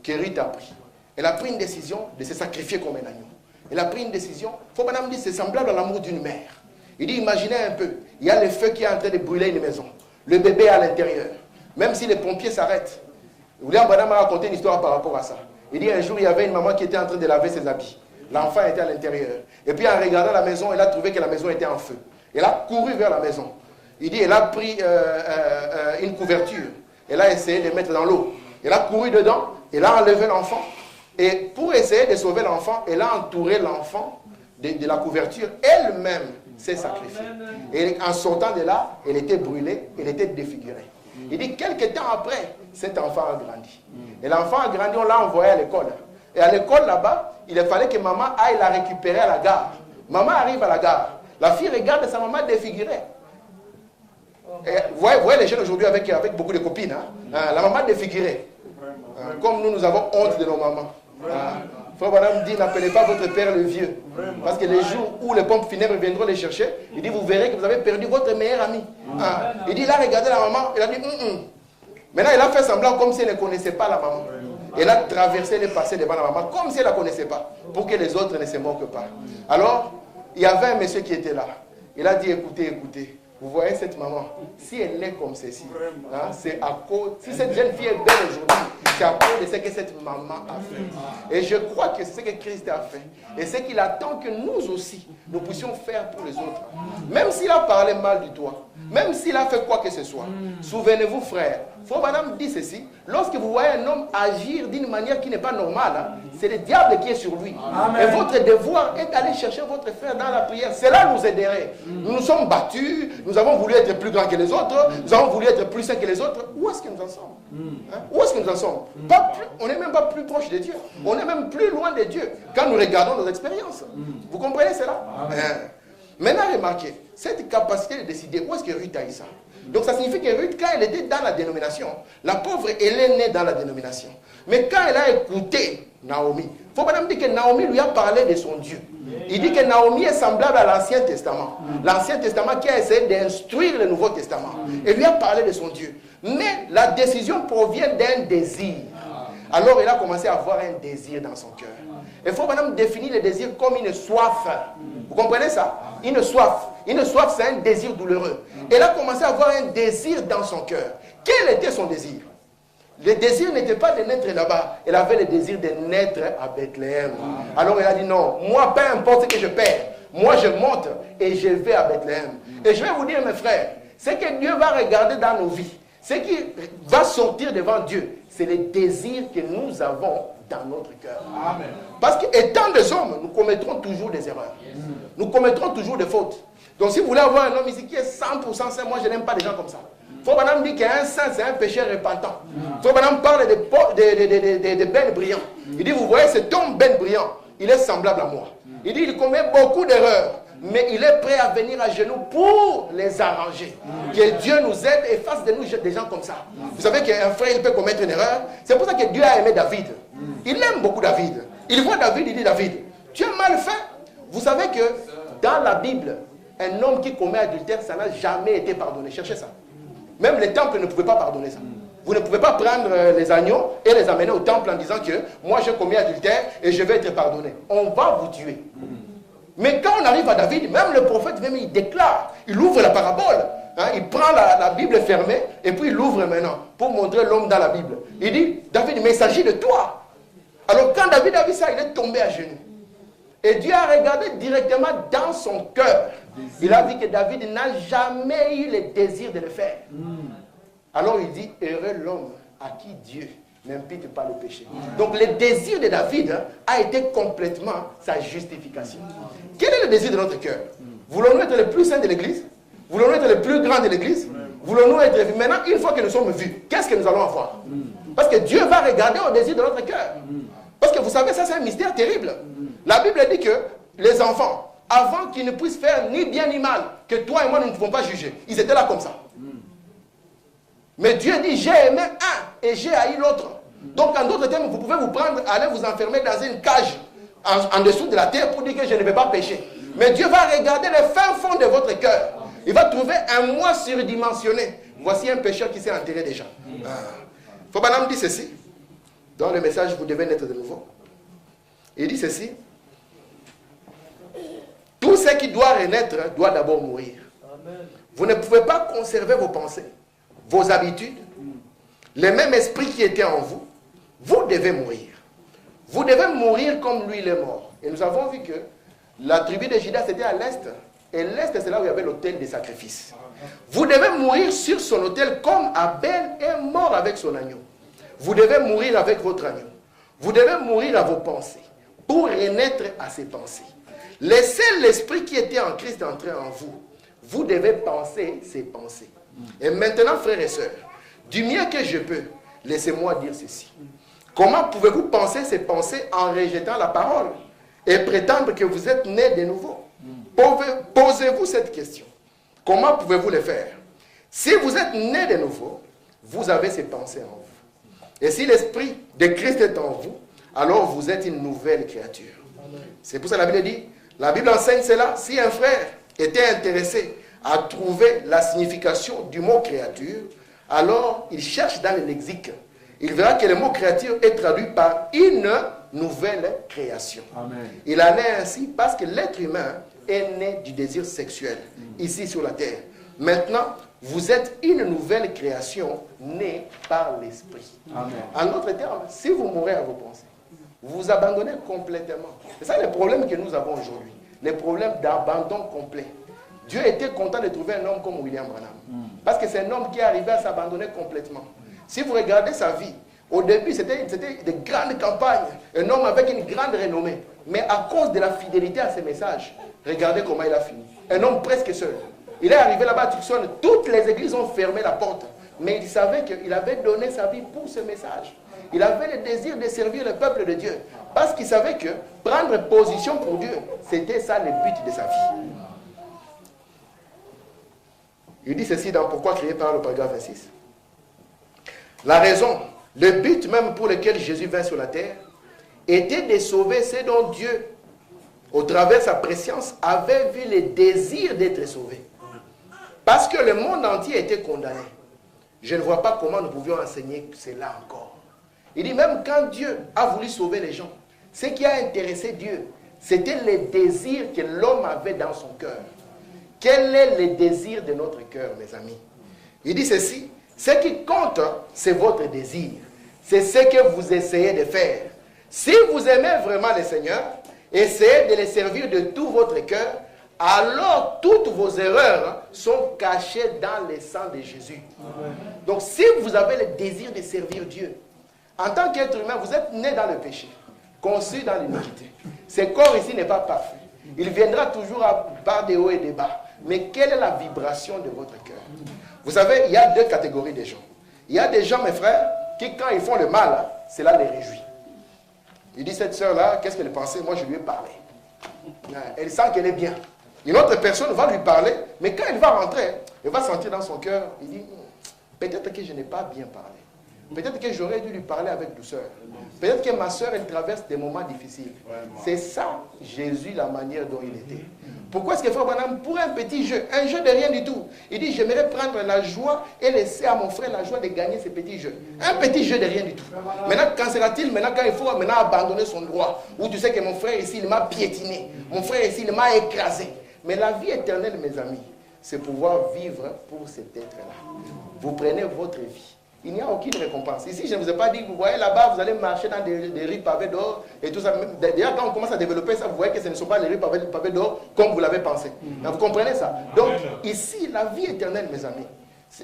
que Ruth a prise, elle a pris une décision de se sacrifier comme un agneau. Elle a pris une décision. Madame dit, c'est semblable à l'amour d'une mère. Il dit, imaginez un peu, il y a le feu qui est en train de brûler une maison. Le bébé est à l'intérieur. Même si les pompiers s'arrêtent. William Branham a raconté une histoire par rapport à ça. Il dit, un jour, il y avait une maman qui était en train de laver ses habits. L'enfant était à l'intérieur. Et puis, en regardant la maison, elle a trouvé que la maison était en feu. Elle a couru vers la maison. Il dit, elle a pris une couverture. Elle a essayé de mettre dans l'eau. Elle a couru dedans. Elle a enlevé l'enfant. Et pour essayer de sauver l'enfant, elle a entouré l'enfant de la couverture. Elle-même s'est sacrifiée. Et en sortant de là, elle était brûlée, elle était défigurée. Il dit, quelques temps après, cet enfant a grandi. Et l'enfant a grandi, on l'a envoyé à l'école. Et à l'école là-bas, il fallait que maman aille la récupérer à la gare. Maman arrive à la gare. La fille regarde sa maman défigurée. Et vous voyez les jeunes aujourd'hui avec beaucoup de copines. La maman défigurée. Comme nous avons honte de nos mamans. Frère Branham dit, n'appelez pas votre père le vieux. Parce que les jours où les pompes funèbres viendront les chercher, il dit, vous verrez que vous avez perdu votre meilleur ami. Il dit, il a regardé la maman, il a dit, Maintenant, il a fait semblant comme si elle ne connaissait pas la maman. Elle a traversé le passé devant la maman, comme si elle ne la connaissait pas, pour que les autres ne se moquent pas. Alors, il y avait un monsieur qui était là. Il a dit, écoutez, Vous voyez cette maman, si elle est comme ceci, hein, c'est à cause, si cette jeune fille est belle aujourd'hui, c'est à cause de ce que cette maman a fait. Et je crois que c'est ce que Christ a fait. Et c'est qu'il attend que nous aussi, nous puissions faire pour les autres. Même s'il a parlé mal de toi, même s'il a fait quoi que ce soit, souvenez-vous frère, Frère Branham dit ceci, lorsque vous voyez un homme agir d'une manière qui n'est pas normale, hein, c'est le diable qui est sur lui. Amen. Et votre devoir est d'aller chercher votre frère dans la prière. Cela nous aiderait. Nous nous sommes battus, nous avons voulu être plus grands que les autres, nous avons voulu être plus saints que les autres. Où est-ce que nous en sommes? Hein? Où est-ce que nous en sommes? Pas plus, on n'est même pas plus proche de Dieu. On est même plus loin de Dieu quand nous regardons nos expériences. Vous comprenez cela? Maintenant, remarquez, cette capacité de décider, où est-ce que Ruth a eu ça? Donc ça signifie que Ruth, quand elle était dans la dénomination, la pauvre, elle est née dans la dénomination. Mais quand elle a écouté Naomi, il faut pas dire que Naomi lui a parlé de son Dieu. Il dit que Naomi est semblable à l'Ancien Testament. L'Ancien Testament qui a essayé d'instruire le Nouveau Testament. Et lui a parlé de son Dieu. Mais la décision provient d'un désir. Alors il a commencé à avoir un désir dans son cœur. Il faut maintenant définir le désir comme une soif. Vous comprenez ça? Une soif. Une soif, c'est un désir douloureux. Elle a commencé à avoir un désir dans son cœur. Quel était son désir? Le désir n'était pas de naître là-bas. Elle avait le désir de naître à Bethléem. Alors elle a dit non, moi, peu importe ce que je perds, moi je monte et je vais à Bethléem. Et je vais vous dire, mes frères, ce que Dieu va regarder dans nos vies, ce qui va sortir devant Dieu, c'est le désir que nous avons dans notre cœur. Amen. Parce qu'étant des hommes, nous commettrons toujours des erreurs. Nous commettrons toujours des fautes. Donc si vous voulez avoir un homme ici qui est 100% saint, moi je n'aime pas des gens comme ça. Faut Madame dit qu'un saint c'est un péché repentant. Faut Madame parle de Ben Briand. Il dit, vous voyez cet homme Ben Briand, il est semblable à moi. Il dit, il commet beaucoup d'erreurs, mais il est prêt à venir à genoux pour les arranger. Que Dieu nous aide et fasse de nous des gens comme ça. Vous savez qu'un frère, il peut commettre une erreur. C'est pour ça que Dieu a aimé David. Il aime beaucoup David. Il voit David, il dit, David, tu as mal fait. Vous savez que dans la Bible, un homme qui commet adultère, ça n'a jamais été pardonné. Cherchez ça. Même les temples ne pouvaient pas pardonner ça. Vous ne pouvez pas prendre les agneaux et les amener au temple en disant que moi j'ai commis adultère et je vais être pardonné. On va vous tuer. Mais quand on arrive à David, même le prophète même il déclare, il ouvre la parabole, hein, il prend la Bible fermée et puis il l'ouvre maintenant pour montrer l'homme dans la Bible. Il dit, David, mais il s'agit de toi. Alors quand David a vu ça, il est tombé à genoux. Et Dieu a regardé directement dans son cœur. Il a vu que David n'a jamais eu le désir de le faire. Alors il dit, heureux l'homme à qui Dieu n'impute pas le péché. Donc le désir de David a été complètement sa justification. Quel est le désir de notre cœur? Voulons-nous être les plus saints de l'église? Voulons-nous être les plus grands de l'église? Voulons-nous être vus? Maintenant, une fois que nous sommes vus, qu'est-ce que nous allons avoir? Parce que Dieu va regarder au désir de notre cœur. Parce que vous savez, ça c'est un mystère terrible. La Bible dit que les enfants, avant qu'ils ne puissent faire ni bien ni mal, que toi et moi nous ne pouvons pas juger, ils étaient là comme ça. Mais Dieu dit, j'ai aimé un et j'ai haï l'autre. Donc en d'autres termes, vous pouvez vous prendre, aller vous enfermer dans une cage en dessous de la terre pour dire que je ne vais pas pécher. Mais Dieu va regarder le fin fond de votre cœur. Il va trouver un moi surdimensionné. Voici un pécheur qui s'est enterré déjà. Fobanaam dit ceci. Dans le message, vous devez naître de nouveau. Il dit ceci. Tout ce qui doit renaître doit d'abord mourir. Vous ne pouvez pas conserver vos pensées, vos habitudes, le même esprit qui était en vous. Vous devez mourir. Vous devez mourir comme lui il est mort. Et nous avons vu que la tribu de Juda c'était à l'est. Et l'est c'est là où il y avait l'autel des sacrifices. Vous devez mourir sur son autel comme Abel est mort avec son agneau. Vous devez mourir avec votre agneau. Vous devez mourir à vos pensées pour renaître à ses pensées. Laissez l'esprit qui était en Christ entrer en vous. Vous devez penser ses pensées. Et maintenant, frères et sœurs, du mieux que je peux, laissez-moi dire ceci. Comment pouvez-vous penser ces pensées en rejetant la parole et prétendre que vous êtes né de nouveau? Posez-vous cette question. Comment pouvez-vous le faire? Si vous êtes né de nouveau, vous avez ces pensées en vous. Et si l'esprit de Christ est en vous, alors vous êtes une nouvelle créature. C'est pour ça que la Bible dit, la Bible enseigne cela. Si un frère était intéressé à trouver la signification du mot créature, alors il cherche dans le lexique. Il verra que le mot créature est traduit par une nouvelle création. Amen. Il en est ainsi parce que l'être humain est né du désir sexuel, ici sur la terre. Maintenant, vous êtes une nouvelle création née par l'Esprit. En d'autres termes, si vous mourrez à vos pensées, vous vous abandonnez complètement. C'est ça le problème que nous avons aujourd'hui. Le problème d'abandon complet. Dieu était content de trouver un homme comme William Branham. Parce que c'est un homme qui est arrivé à s'abandonner complètement. Si vous regardez sa vie, au début, c'était de grandes campagnes. Un homme avec une grande renommée. Mais à cause de la fidélité à ses messages, regardez comment il a fini. Un homme presque seul. Il est arrivé là-bas à Tucson, toutes les églises ont fermé la porte. Mais il savait qu'il avait donné sa vie pour ce message. Il avait le désir de servir le peuple de Dieu. Parce qu'il savait que prendre position pour Dieu, c'était ça le but de sa vie. Il dit ceci dans Pourquoi créer par le paragraphe 26. La raison, le but même pour lequel Jésus vint sur la terre, était de sauver ceux dont Dieu, au travers de sa préscience, avait vu le désir d'être sauvé. Parce que le monde entier était condamné. Je ne vois pas comment nous pouvions enseigner cela encore. Il dit même quand Dieu a voulu sauver les gens, ce qui a intéressé Dieu, c'était le désir que l'homme avait dans son cœur. Quel est le désir de notre cœur, mes amis? Il dit ceci, ce qui compte, c'est votre désir. C'est ce que vous essayez de faire. Si vous aimez vraiment le Seigneur, essayez de le servir de tout votre cœur, alors toutes vos erreurs sont cachées dans le sang de Jésus. Donc si vous avez le désir de servir Dieu, en tant qu'être humain, vous êtes né dans le péché, conçu dans l'iniquité. Ce corps ici n'est pas parfait. Il viendra toujours par des hauts et des bas. Mais quelle est la vibration de votre cœur? Vous savez, il y a deux catégories de gens. Il y a des gens, mes frères, qui quand ils font le mal, cela les réjouit. Il dit, cette sœur-là, qu'est-ce qu'elle pensait? Moi, je lui ai parlé. Elle sent qu'elle est bien. Une autre personne va lui parler, mais quand elle va rentrer, elle va sentir dans son cœur, il dit, peut-être que je n'ai pas bien parlé. Peut-être que j'aurais dû lui parler avec douceur. Peut-être que ma soeur, elle traverse des moments difficiles. C'est ça, Jésus, la manière dont il était. Pourquoi est-ce que frère Branham, pour un petit jeu, un jeu de rien du tout, il dit, j'aimerais prendre la joie et laisser à mon frère la joie de gagner ce petit jeu. Un petit jeu de rien du tout. Maintenant, quand sera-t-il, maintenant, quand il faut maintenant abandonner son droit, où tu sais que mon frère ici, il m'a piétiné, mon frère ici, il m'a écrasé. Mais la vie éternelle, mes amis, c'est pouvoir vivre pour cet être-là. Vous prenez votre vie. Il n'y a aucune récompense. Ici, je ne vous ai pas dit, vous voyez là-bas, vous allez marcher dans des rues pavées d'or et tout ça. D'ailleurs, quand on commence à développer ça, vous voyez que ce ne sont pas les rues pavées d'or comme vous l'avez pensé. Donc, vous comprenez ça? Donc, ici, la vie éternelle, mes amis,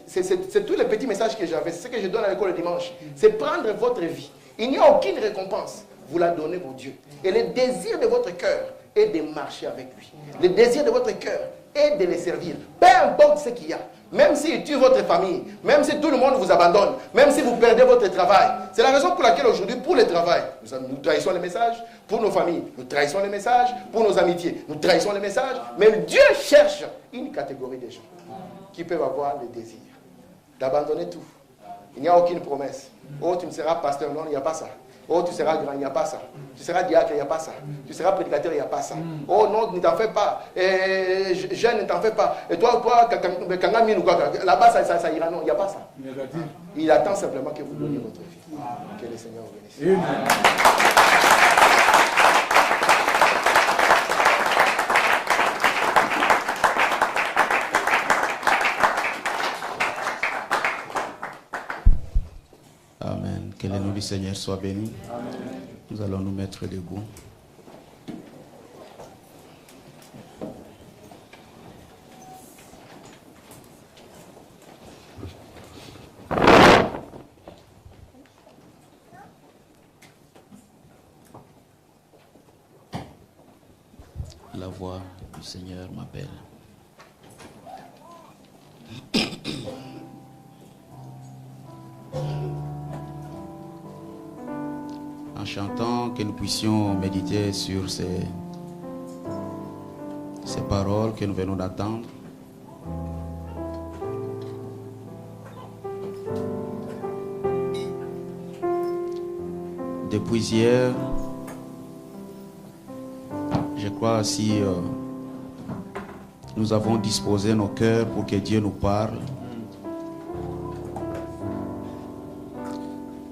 c'est tous les petits messages que j'avais. C'est ce que je donne à l'école le dimanche. C'est prendre votre vie. Il n'y a aucune récompense. Vous la donnez au Dieu. Et le désir de votre cœur est de marcher avec lui. Le désir de votre cœur est de le servir. Peu importe ce qu'il y a. Même s'il tue votre famille, même si tout le monde vous abandonne, même si vous perdez votre travail. C'est la raison pour laquelle aujourd'hui, pour le travail, nous trahissons les messages. Pour nos familles, nous trahissons les messages. Pour nos amitiés, nous trahissons les messages. Mais Dieu cherche une catégorie de gens qui peuvent avoir le désir d'abandonner tout. Il n'y a aucune promesse. Oh, tu ne seras pasteur, non, il n'y a pas ça. Oh, tu seras grand, il n'y a pas ça. Tu seras diacre, il n'y a pas ça. Tu seras prédicateur, il n'y a pas ça. Oh non, ne t'en fais pas. Jeune, ne t'en fais pas. Et toi, là-bas, ça ira. Non, il n'y a pas ça. Il attend simplement que vous donniez votre vie. Que le Seigneur vous bénisse. Amen. Que le nom du Seigneur soit béni. Amen. Nous allons nous mettre debout. La voix du Seigneur m'appelle. En chantant, que nous puissions méditer sur ces paroles que nous venons d'entendre. Depuis hier, je crois aussi nous avons disposé nos cœurs pour que Dieu nous parle.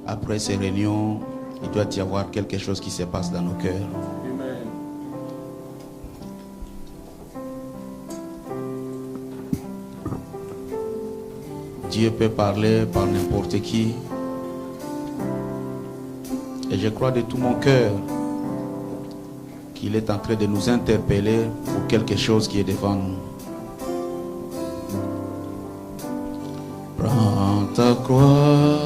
Après ces réunions, il doit y avoir quelque chose qui se passe dans nos cœurs. Amen. Dieu peut parler par n'importe qui. Et je crois de tout mon cœur qu'il est en train de nous interpeller pour quelque chose qui est devant nous. Prends ta croix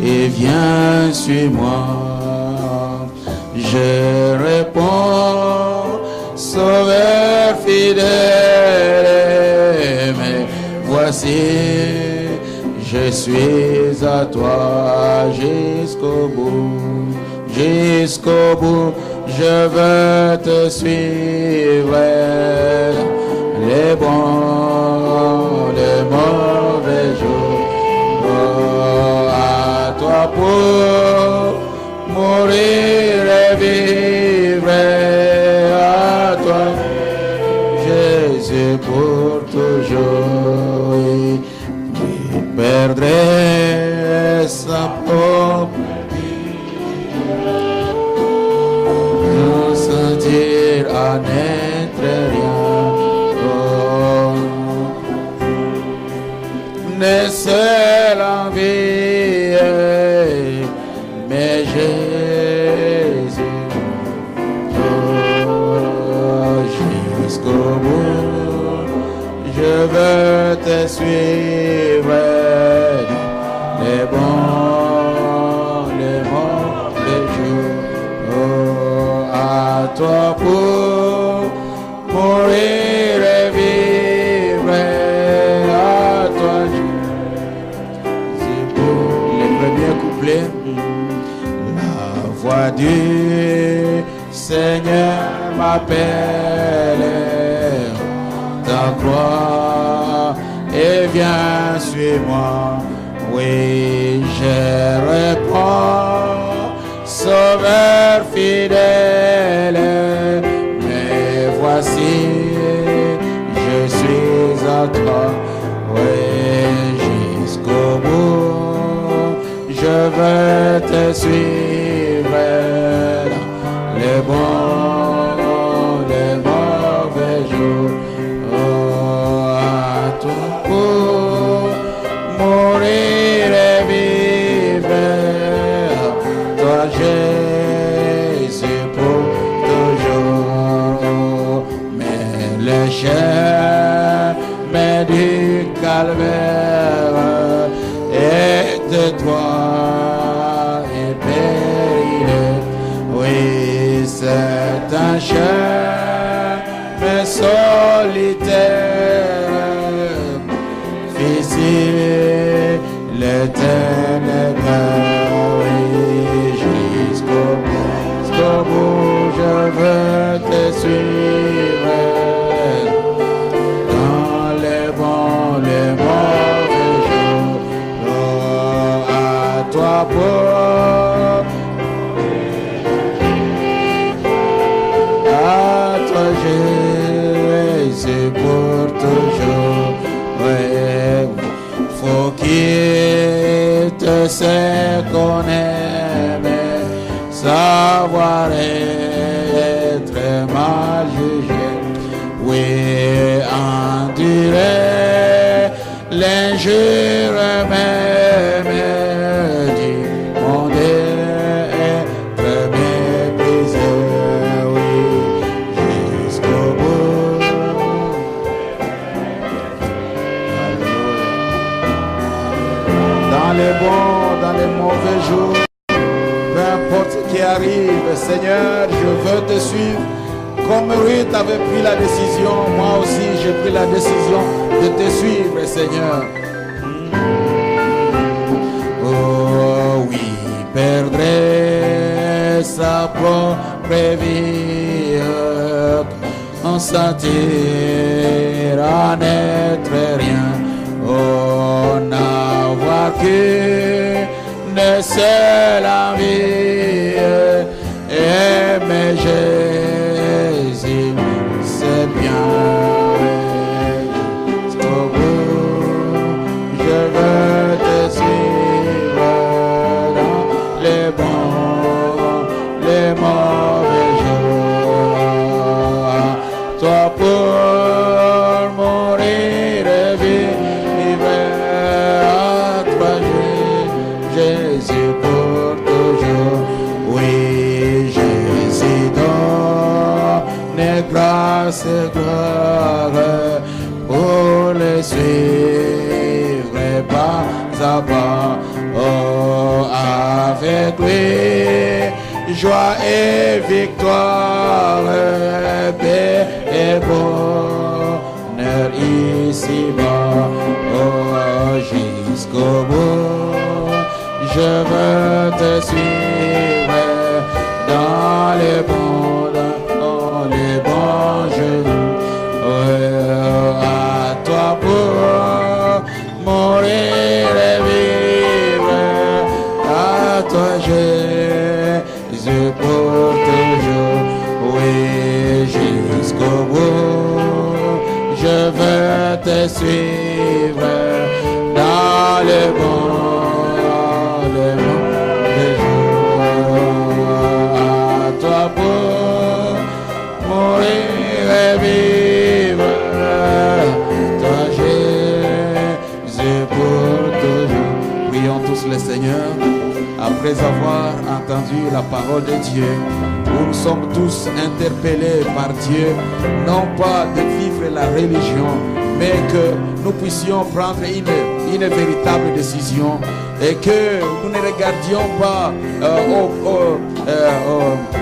et viens sur moi. Je réponds, Sauveur fidèle, mais voici, je suis à toi jusqu'au bout, jusqu'au bout. Je veux te suivre, les bons, les mauvais jours. Oh, à toi pour mourir et vivre, à toi, Jésus, pour toujours. Qui perdrait sa propre sentir à n'être rien, oh, ne seul en vie, mais Jésus, oh, jusqu'au bout, je veux te suivre, les bons, les mauvais jours. À toi pour mourir et vivre, à toi c'est pour les premiers couplets. La voix du Seigneur m'appelle, ta croix et viens suis-moi. Oui, je réponds, Sauveur fidèle, mais voici, je suis à toi, oui, jusqu'au bout, je veux te suivre, les bons, les mauvais jours, oh, à toi pour mourir et vivre, toi Jésus pour toujours, mais le chemin du calvaire est de toi et périlleux. Oui, c'est un chemin solitaire, difficile, le ténèbres, oui, jusqu'au bout, je veux te suivre, dans les bons, les mauvais jours, oh, à toi pour, à toi Jésus pour toujours, ouais, faut qu'il te sait qu'on aime, savoir être mal jugé, oui, endurer l'injure même du monde, être méprisé, oui, jusqu'au bout. Dans les bons, dans les mauvais jours, peu importe ce qui arrive, Seigneur, je veux te suivre. Comme Ruth avait pris la décision, moi aussi j'ai pris la décision de te suivre, Seigneur. Oh oui, perdrait sa propre vie, en sentir à n'être rien, oh, n'avoir qu'une seule envie, aimer Jésus, c'est bien. Jusqu'au bout, je veux te suivre dans les bons, les mauvais jours. Toi pour mourir et vivre, grâce et gloire pour les suivre pas à pas. Oh, avec lui, joie et victoire, paix et bonheur ici-bas. Oh, jusqu'au bout, je veux te suivre dans les bons jours. Oh, à toi pour mourir et vivre, à toi Jésus pour toujours. Oui, jusqu'au bout, je veux te suivre dans les bons jours. À toi pour mourir et vivre, toi Jésus pour toujours. Prions tous le Seigneur après avoir entendu la parole de Dieu, où nous sommes tous interpellés par Dieu, non pas de vivre la religion, mais que nous puissions prendre une véritable décision et que nous ne regardions pas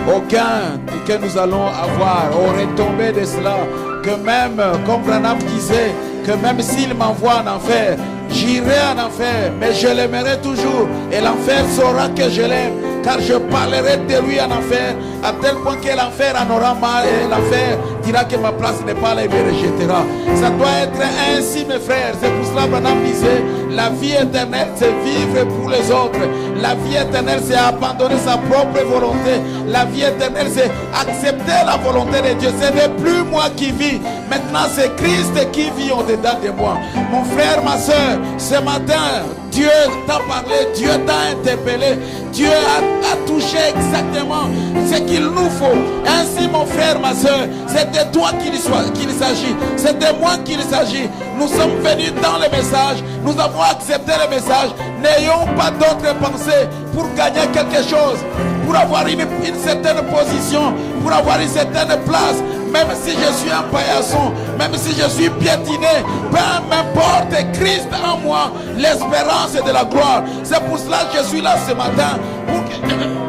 au gain que nous allons avoir, aux retombées de cela, que même, comme Branham disait, que même s'il m'envoie en enfer, j'irai en enfer, mais je l'aimerai toujours. Et l'enfer saura que je l'aime, car je parlerai de lui en enfer, à tel point que l'enfer en aura mal. Et l'enfer dira que ma place n'est pas là et me rejettera. Ça doit être ainsi, mes frères. C'est pour cela que Branham disait, la vie éternelle, c'est vivre pour les autres. La vie éternelle, c'est abandonner sa propre volonté. La vie éternelle, c'est accepter la volonté de Dieu. Ce n'est plus moi qui vis. Maintenant, c'est Christ qui vit au-dedans de moi. Mon frère, ma soeur, ce matin, Dieu t'a parlé, Dieu t'a interpellé, Dieu a touché exactement ce qu'il nous faut. Ainsi, mon frère, ma soeur, c'est de toi qu'il s'agit, c'est de moi qu'il s'agit. Nous sommes venus dans le message, nous avons accepté le message. N'ayons pas d'autres pensées pour gagner quelque chose, pour avoir une certaine position, pour avoir une certaine place. Même si je suis un paillasson, même si je suis piétiné, peu m'importe, Christ en moi, l'espérance de la gloire. C'est pour cela que je suis là ce matin, pour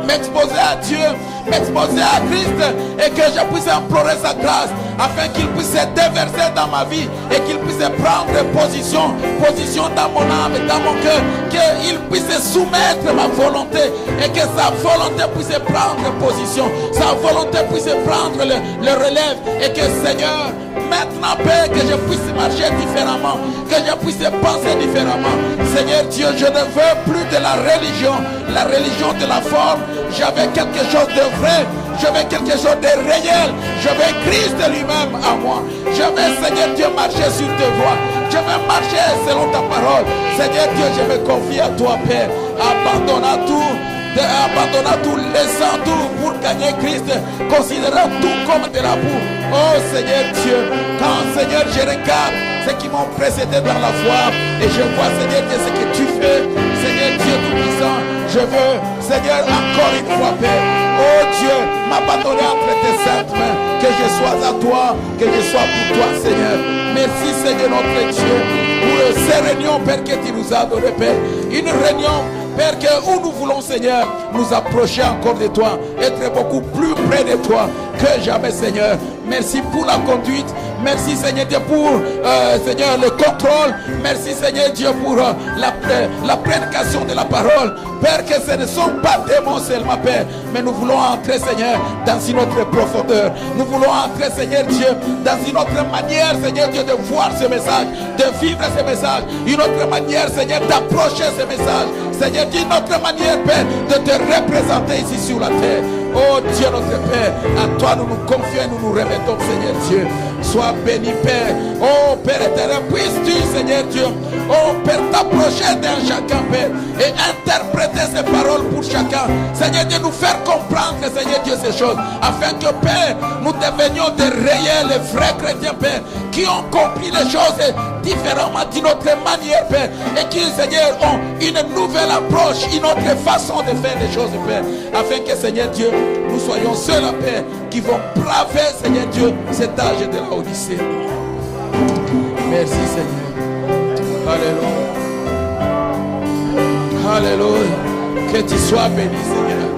m'exposer à Dieu, m'exposer à Christ, et que je puisse implorer sa grâce, afin qu'il puisse se déverser dans ma vie, et qu'il puisse prendre position dans mon âme, dans mon cœur, qu'il puisse soumettre ma volonté, et que sa volonté puisse prendre position, sa volonté puisse prendre le relève. Et que Seigneur, maintenant Père, que je puisse marcher différemment, que je puisse penser différemment. Seigneur Dieu, je ne veux plus de la religion de la forme. Je veux quelque chose de vrai, je veux quelque chose de réel, je veux Christ lui-même à moi. Je veux, Seigneur Dieu, marcher sur tes voies, je veux marcher selon ta parole. Seigneur Dieu, je me confie à toi Père, abandonnant tout, laissant tout pour gagner Christ, considérant tout comme de la boue. Oh Seigneur Dieu, quand Seigneur je regarde ceux qui m'ont précédé dans la foi, et je vois Seigneur Dieu ce que tu fais, Seigneur Dieu tout-puissant, je veux Seigneur encore une fois Père, oh Dieu, m'abandonner entre tes saintes mains, que je sois à toi, que je sois pour toi Seigneur. Merci Seigneur notre Dieu pour ces réunions Père que tu nous as donné Père, une réunion Père, que où nous voulons, Seigneur, nous approcher encore de toi, être beaucoup plus près de toi que jamais, Seigneur. Merci pour la conduite. Merci, Seigneur Dieu, pour, Seigneur, le contrôle. Merci, Seigneur Dieu, pour la prédication de la parole. Père, que ce ne sont pas des mots seulement, Père, mais nous voulons entrer, Seigneur, dans une autre profondeur. Nous voulons entrer, Seigneur Dieu, dans une autre manière, Seigneur Dieu, de voir ce message, de vivre ce message. Une autre manière, Seigneur, d'approcher ce message. Seigneur, d'une autre manière, Père, de te représenter ici sur la terre. Oh Dieu notre Père, à toi nous nous confions et nous nous remettons, Seigneur Dieu. Sois béni, Père. Oh Père éternel, puisses-tu, Seigneur Dieu, oh Père, t'approcher d'un chacun, Père, et interpréter ces paroles pour chacun. Seigneur Dieu, nous faire comprendre, Seigneur Dieu, ces choses, afin que, Père, nous devenions des réels et vrais chrétiens, Père, qui ont compris les choses différemment d'une autre manière, Père, et qui, Seigneur, ont une nouvelle approche, une autre façon de faire les choses, Père, afin que, Seigneur Dieu, nous soyons seuls, Père, qui vont braver, Seigneur Dieu, cet âge de la Odyssée. Merci, Seigneur. Alléluia. Alléluia. Que tu sois béni, Seigneur.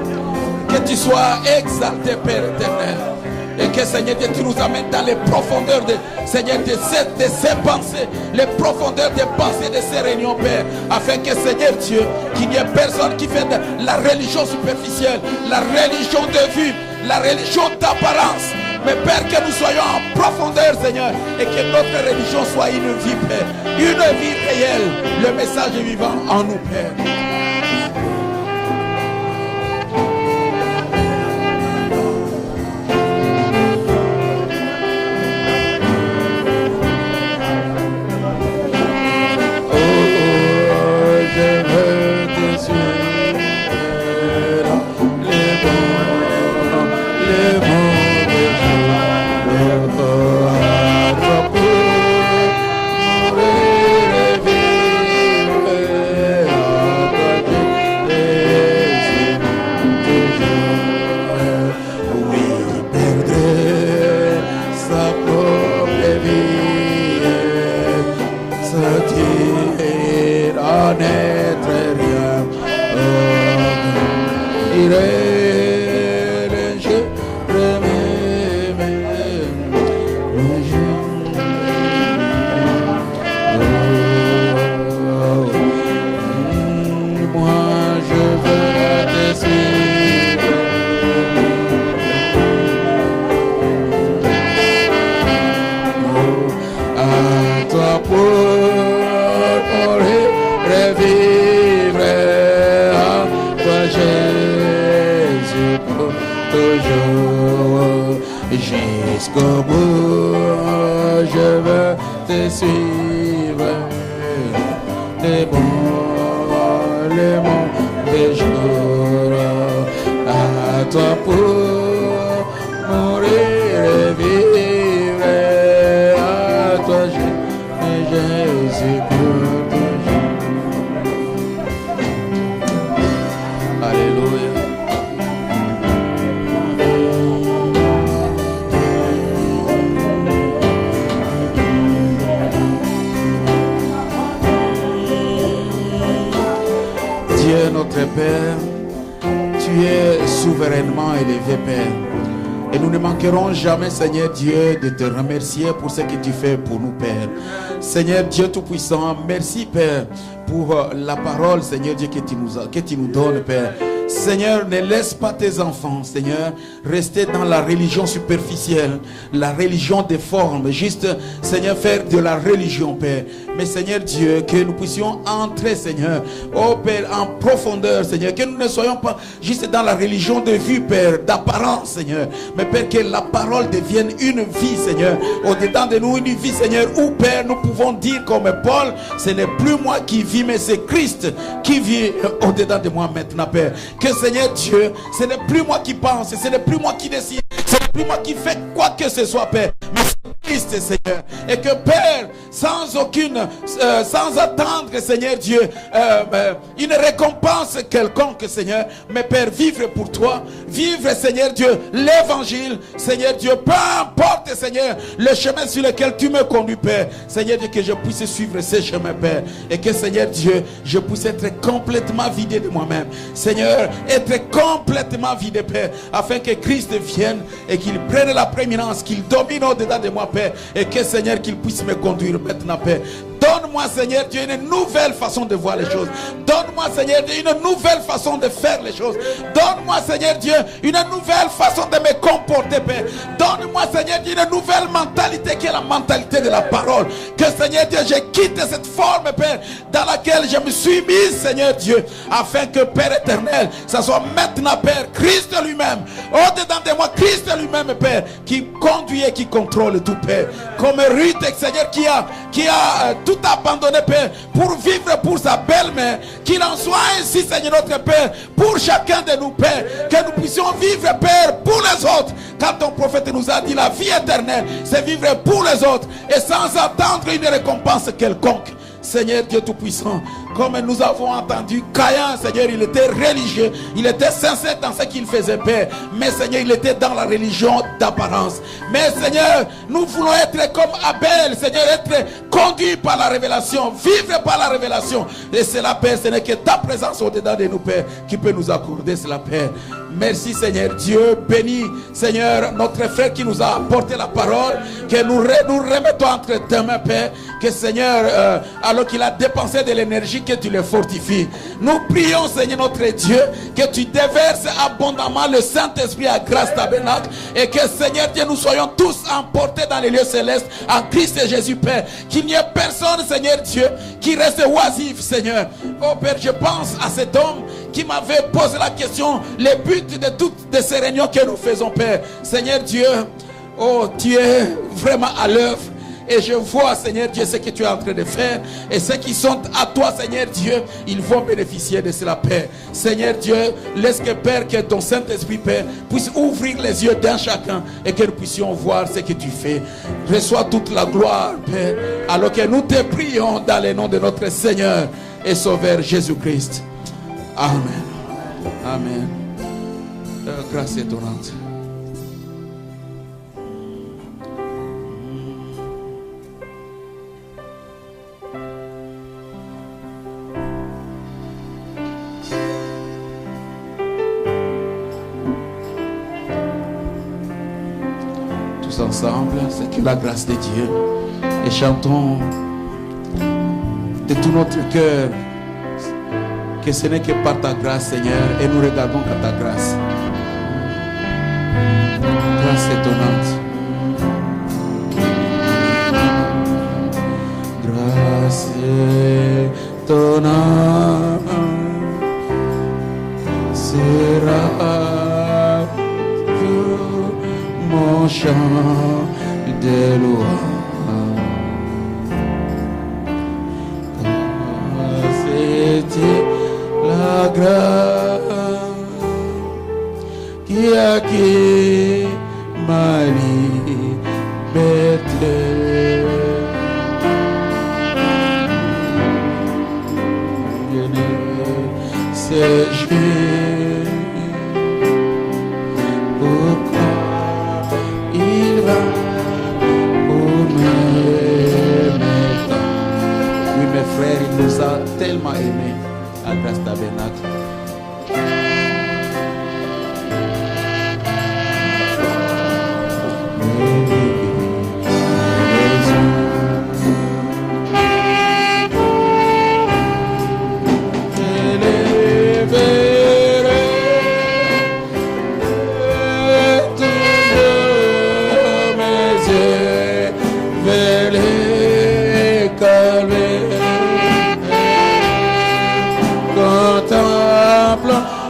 Que tu sois exalté, Père éternel. Et que, Seigneur Dieu, tu nous amènes dans les profondeurs de, Seigneur, de ces pensées, les profondeurs des pensées de ces réunions, Père, afin que, Seigneur Dieu, qu'il n'y ait personne qui fait de la religion superficielle, la religion de vue, la religion d'apparence. Mais Père, que nous soyons en profondeur, Seigneur, et que notre religion soit une vie, Père, une vie réelle. Le message est vivant en nous, Père. Jusqu'au bout, je veux te suivre. Les bons, les mauvais jours, à toi pour mourir et vivre. À toi, Jésus, pour toujours. Alléluia. Notre Père, tu es souverainement élevé, Père. Et nous ne manquerons jamais, Seigneur Dieu, de te remercier pour ce que tu fais pour nous, Père. Seigneur Dieu Tout-Puissant, merci, Père, pour la parole, Seigneur Dieu, que tu nous donnes, Père. Seigneur, ne laisse pas tes enfants, Seigneur, rester dans la religion superficielle, la religion des formes, juste, Seigneur, faire de la religion, Père. Mais Seigneur Dieu, que nous puissions entrer, Seigneur, oh Père, en profondeur, Seigneur, que nous ne soyons pas juste dans la religion de vue, Père, d'apparence, Seigneur, mais Père, que la parole devienne une vie, Seigneur, au-dedans de nous, une vie, Seigneur, où, Père, nous pouvons dire comme Paul, ce n'est plus moi qui vis, mais c'est Christ qui vit au-dedans de moi maintenant, Père. Que Seigneur Dieu, ce n'est plus moi qui pense, ce n'est plus moi qui décide, ce n'est plus moi qui fais quoi que ce soit, Père, mais c'est Christ, Seigneur. Et que Père, sans attendre, Seigneur Dieu, une récompense quelconque, Seigneur, mais Père, vivre pour toi, vivre, Seigneur Dieu, l'évangile, Seigneur Dieu, peu importe, Seigneur, le chemin sur lequel tu me conduis, Père, Seigneur Dieu, que je puisse suivre ces chemins, Père, et que, Seigneur Dieu, je puisse être complètement vidé de moi-même, Seigneur, être complètement vidé, Père, afin que Christ vienne et qu'il prenne la prééminence, qu'il domine au-dedans de moi, Père, et que, Seigneur, qu'il puisse me conduire maintenant, Père. Donne-moi, Seigneur Dieu, une nouvelle façon de voir les choses. Donne-moi, Seigneur Dieu, une nouvelle façon de faire les choses. Donne-moi, Seigneur Dieu, une nouvelle façon de me comporter, Père. Donne-moi, Seigneur Dieu, une nouvelle mentalité qui est la mentalité de la parole. Que, Seigneur Dieu, je quitte cette forme, Père, dans laquelle je me suis mis, Seigneur Dieu, afin que, Père éternel, ça soit maintenant, Père, Christ lui-même, au-dedans de moi, Christ lui-même, Père, qui conduit et qui contrôle tout, Père. Comme Ruth, Seigneur, qui a tout abandonné, Père, pour vivre pour sa belle-mère. Qu'il en soit ainsi, Seigneur notre Père, pour chacun de nous, Père, que nous puissions vivre, Père, pour les autres. Quand ton prophète nous a dit la vie éternelle, c'est vivre pour les autres et sans attendre une récompense quelconque. Seigneur Dieu Tout-Puissant, Comme nous avons entendu, Caïn, Seigneur, il était religieux, il était sincère dans ce qu'il faisait, Père. Mais Seigneur, il était dans la religion d'apparence. Mais Seigneur, nous voulons être comme Abel, Seigneur, être conduits par la révélation, vivre par la révélation. Et c'est la paix, ce n'est que ta présence au-dedans de nous, Père, qui peut nous accorder cela, Père. Merci, Seigneur Dieu, bénis, Seigneur, notre frère qui nous a apporté la parole, que nous remettons entre tes mains, Père, que Seigneur, alors qu'il a dépensé de l'énergie, que tu le fortifies. Nous prions, Seigneur notre Dieu, que tu déverses abondamment le Saint-Esprit à grâce tabernacle, et que, Seigneur Dieu, nous soyons tous emportés dans les lieux célestes en Christ et Jésus, Père. Qu'il n'y ait personne, Seigneur Dieu, qui reste oisif, Seigneur. Oh Père, je pense à cet homme qui m'avait posé la question, les buts de toutes ces réunions que nous faisons, Père. Seigneur Dieu, oh, tu es vraiment à l'œuvre. Et je vois, Seigneur Dieu, ce que tu es en train de faire. Et ceux qui sont à toi, Seigneur Dieu, ils vont bénéficier de cela, Père. Seigneur Dieu, laisse que, Père, que ton Saint-Esprit, Père, puisse ouvrir les yeux d'un chacun et que nous puissions voir ce que tu fais. Reçois toute la gloire, Père, alors que nous te prions dans le nom de notre Seigneur et Sauveur Jésus-Christ. Amen. Amen. Grâce étonnante. Tous ensemble, c'est que la grâce de Dieu. Et chantons de tout notre cœur que ce n'est que par ta grâce, Seigneur, et nous regardons qu'à ta grâce. Grâce étonnante. Grâce étonnante sera mon chant de louange. La grâce qui a acquis ma liberté. C'est juste pourquoi il va pour m'aimer. Oui, mes frères, il nous a tellement aimés. À grâce tabernacle.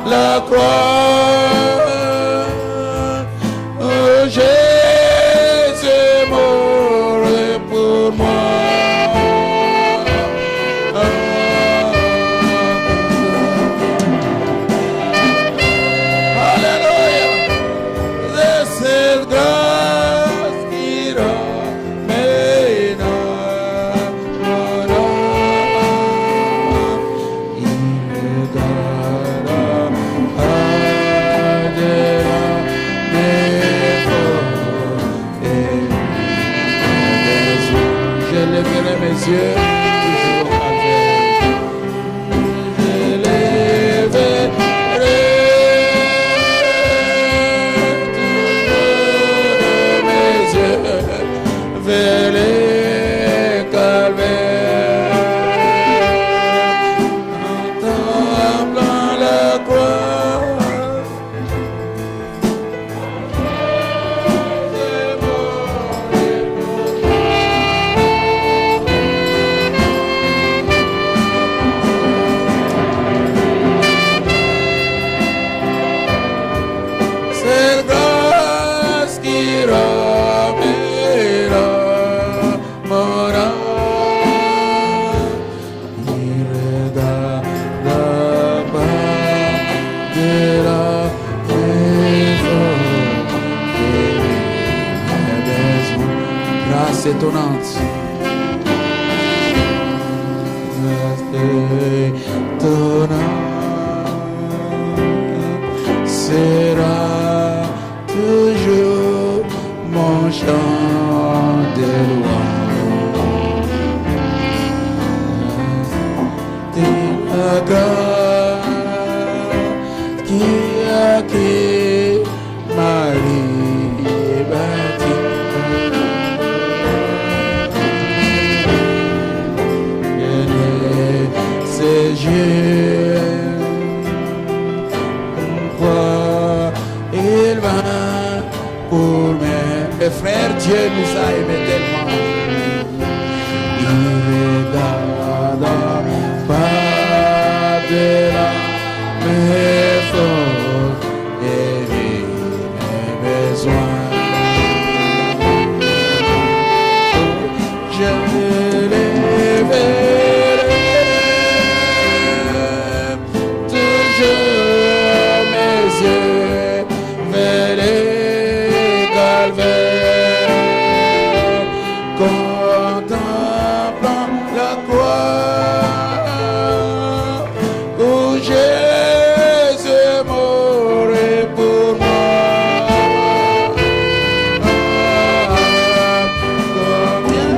La croix, oh Jésus mort pour moi. Alléluia, c'est cette grâce qui ramène mon âme. Je lèverai mes yeux toujours à terre. Je lèverai toujours mes yeux vers les calvaires, en contemplant la croix. Étonnante. chant de louange de la grâce qui a créé Marie baptisée. C'est Dieu, quoi il va pour mes frères. Dieu nous a aimés tellement. Il regarde pas de la méthode et mes besoins. Je les verrai toujours mes yeux vers les calvaires, contemplant la croix où Jésus mourait pour moi. Combien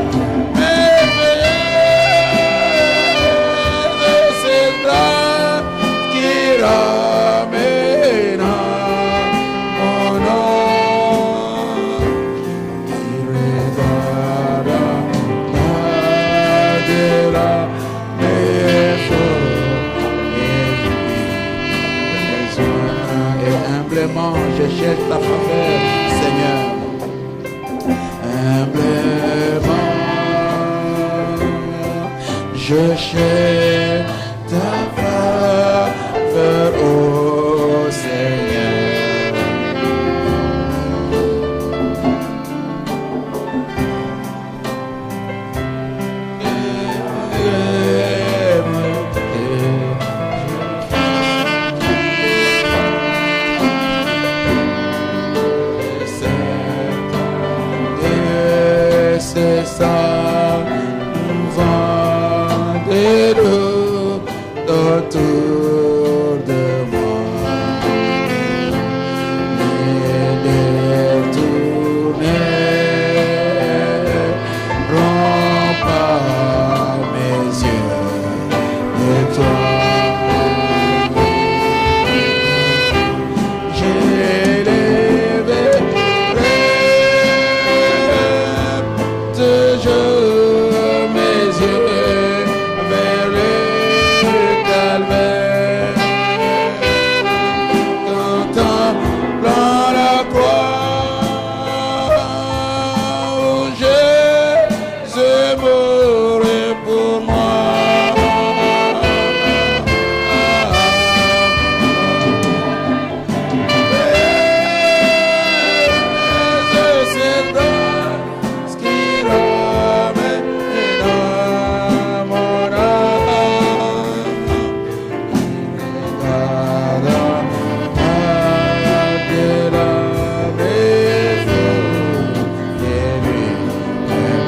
merveilleuse cette grâce qui ramène mon nom. Il regarde de la et humblement je cherche ta faveur, Seigneur. Humblement je cherche ta faveur, oh Seigneur. C'est ça, nous vendons autour de moi. Et détourneront pas mes yeux de toi. Toujours mes yeux vers le calvaire, contemplant la croix où Jésus mourait pour moi.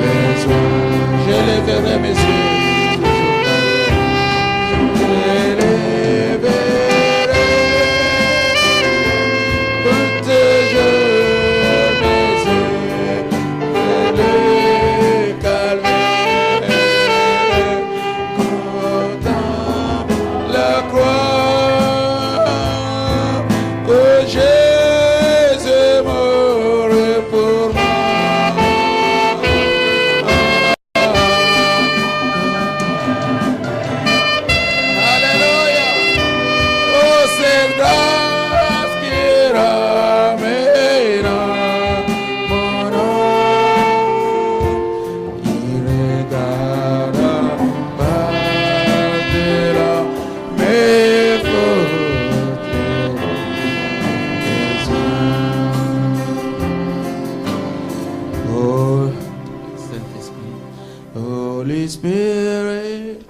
Mes yeux, je les verrai, toujours mes yeux vers le calvaire, contemple la croix où Jésus mourait pour moi. Holy Spirit,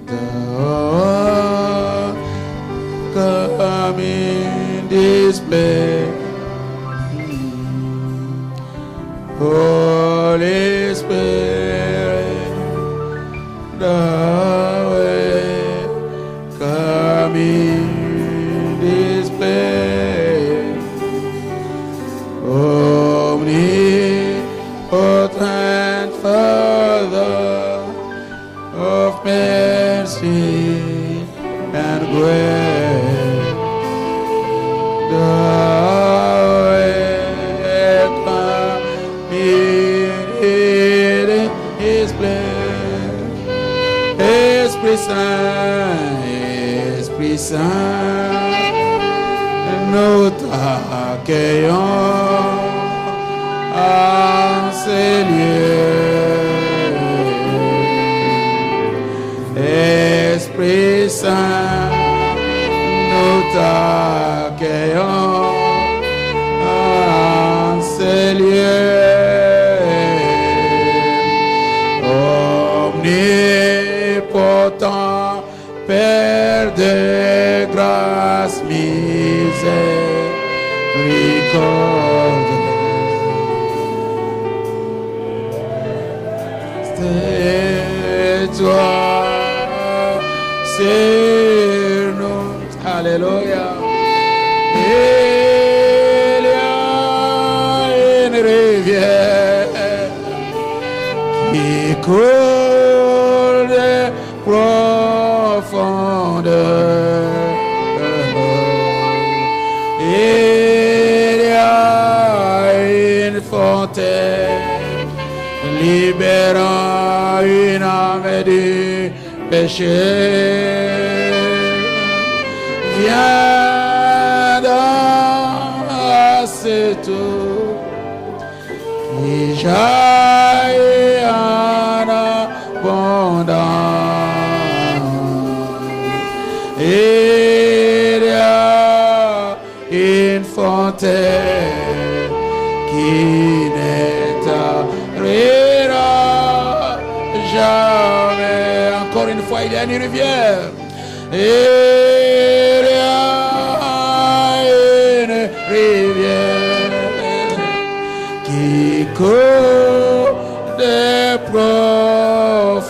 thou come in this place. Holy Spirit, thou come in this place. omnipotent Father of mercy and grace, thou welcome in His place. Esprit Saint, Esprit Saint, nous t'accueillons en ces lieux. Esprit Saint, nous t'accueillons en ces lieux. Omnipotent Père de grâce, miséricorde, c'est toi, c'est nous. Alléluia. Il y a une rivière qui coule de profondeur. Il y a une fontaine libérant une âme du péché. Viens dans cette eau qui jaillit en abondance. Il y a une fontaine qui n'étarira jamais. Encore une fois, il y a une rivière. Il y a une rivière qui coule des profondeurs.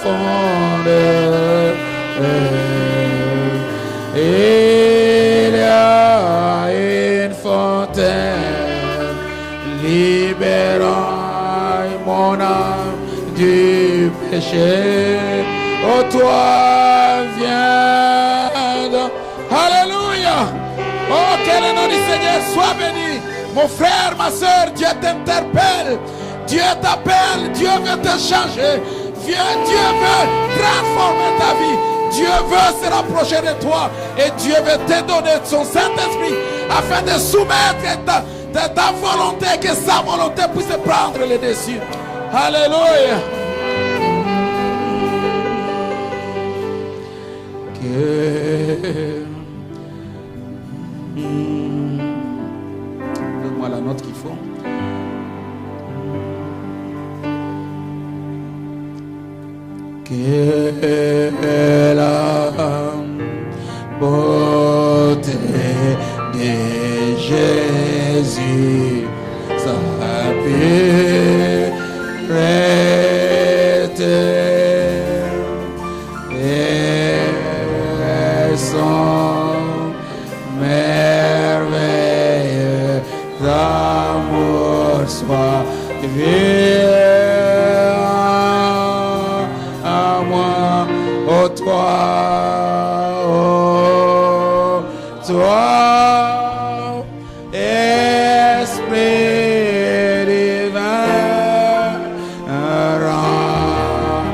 Il y a une fontaine libérant mon âme du péché. Oh, toi, viens. Alléluia. Oh, quel est le nom du Seigneur, sois béni. Mon frère, ma soeur, Dieu t'interpelle. Dieu t'appelle, Dieu veut te changer. Viens, Dieu veut transformer ta vie. Dieu veut se rapprocher de toi. Et Dieu veut te donner son Saint-Esprit afin de soumettre ta volonté, que sa volonté puisse prendre le dessus. Alléluia. Donne-moi la note qu'il faut. Que la beauté de Jésus s'appuie et son merveilleux amour soit vu à moi, ô toi, Esprit divin, rends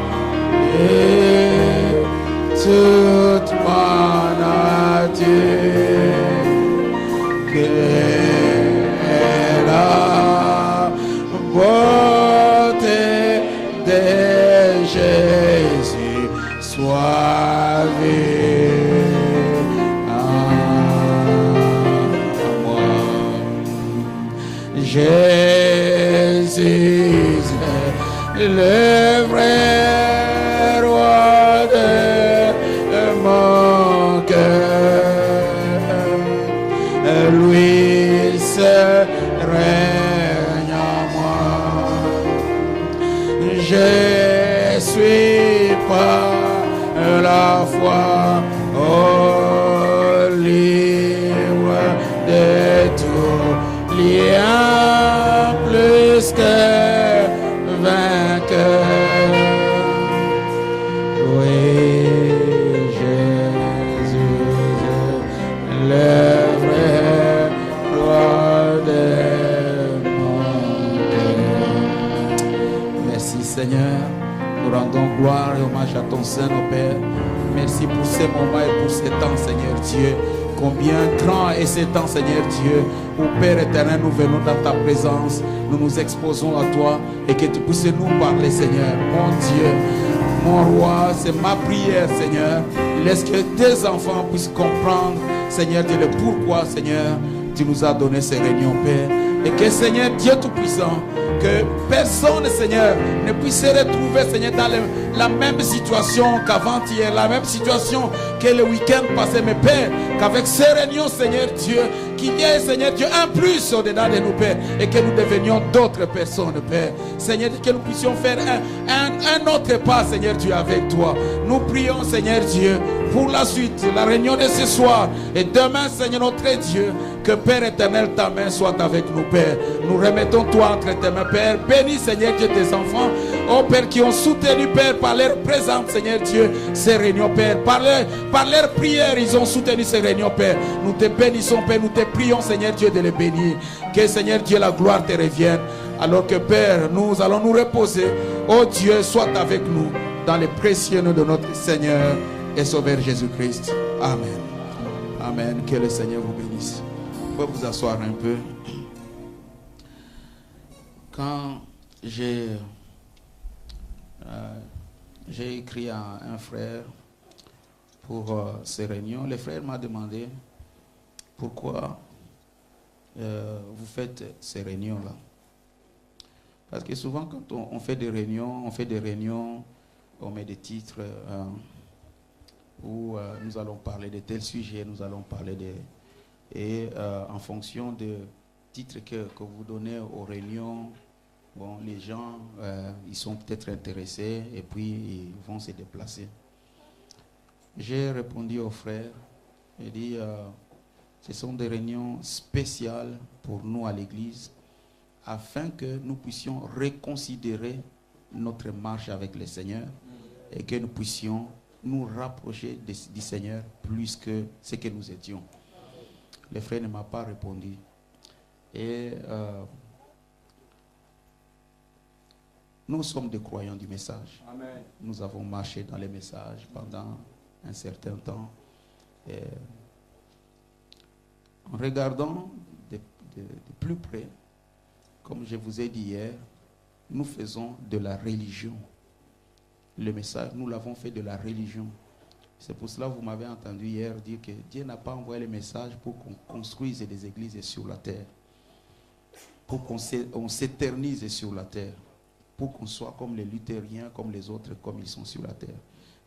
toute ma nature, que la beauté de Jésus soit vue à moi. Jésus est le vrai roi de mon cœur. Lui seul règne en moi. Je suis par la foi libre de tout lien, plus Seigneur. Nous rendons gloire et hommage à ton Saint, ô Père. Merci pour ces moments et pour ces temps, Seigneur Dieu. Combien grand est ces temps, Seigneur Dieu, où Père éternel, nous venons dans ta présence, nous nous exposons à toi et que tu puisses nous parler, Seigneur. Mon Dieu, mon roi, c'est ma prière, Seigneur. Laisse que tes enfants puissent comprendre, Seigneur Dieu, le pourquoi, Seigneur, tu nous as donné ces réunions, Père. Et que, Seigneur Dieu Tout-Puissant, que personne, Seigneur, ne puisse se retrouver, Seigneur, dans la même situation qu'avant-hier, la même situation que le week-end passé, mais Père, qu'avec ces réunions, Seigneur Dieu, qu'il y ait, Seigneur Dieu, un plus au-dedans de nous, Père, et que nous devenions d'autres personnes, Père. Seigneur, que nous puissions faire un autre pas, Seigneur Dieu, avec toi. Nous prions, Seigneur Dieu, pour la suite, la réunion de ce soir, et demain, Seigneur notre Dieu, que Père éternel, ta main soit avec nous, Père. Nous remettons toi entre tes mains, Père. Bénis, Seigneur Dieu, tes enfants, oh Père, qui ont soutenu, Père, par leur présence, Seigneur Dieu, ces réunions, Père. Par leur prière, ils ont soutenu ces réunions, Père. Nous te bénissons, Père. Nous te prions, Seigneur Dieu, de les bénir. Que, Seigneur Dieu, la gloire te revienne. Alors que, Père, nous allons nous reposer. Oh Dieu, sois avec nous dans les précieux noms de notre Seigneur et Sauveur Jésus-Christ. Amen. Amen. Que le Seigneur vous bénisse. Vous pouvez vous asseoir un peu. Quand j'ai écrit à un frère pour ces réunions, le frère m'a demandé pourquoi vous faites ces réunions-là. Parce que souvent quand on fait des réunions, on met des titres où nous allons parler de tel sujet, nous allons parler de... Et en fonction des titres que vous donnez aux réunions, bon, les gens, ils sont peut-être intéressés et puis ils vont se déplacer. J'ai répondu aux frères, j'ai dit, ce sont des réunions spéciales pour nous à l'église, afin que nous puissions reconsidérer notre marche avec le Seigneur et que nous puissions nous rapprocher du Seigneur plus que ce que nous étions. Le frère ne m'a pas répondu. Et nous sommes des croyants du message. Amen. Nous avons marché dans les messages pendant un certain temps. Et en regardant de plus près, comme je vous ai dit hier, nous faisons de la religion. Le message, nous l'avons fait de la religion. C'est pour cela que vous m'avez entendu hier dire que Dieu n'a pas envoyé le message pour qu'on construise des églises sur la terre, pour qu'on s'éternise sur la terre, pour qu'on soit comme les luthériens, comme les autres, comme ils sont sur la terre.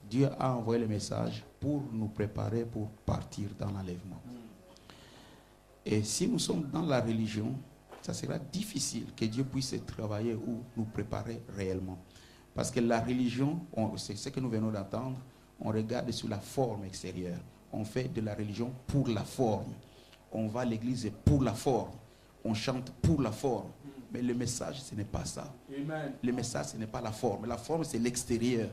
Dieu a envoyé le message pour nous préparer pour partir dans l'enlèvement. Et si nous sommes dans la religion, ça sera difficile que Dieu puisse travailler ou nous préparer réellement. Parce que la religion, c'est ce que nous venons d'entendre, on regarde sur la forme extérieure. On fait de la religion pour la forme. On va à l'église pour la forme. On chante pour la forme. Mais le message, ce n'est pas ça. Amen. Le message, ce n'est pas la forme. La forme, c'est l'extérieur.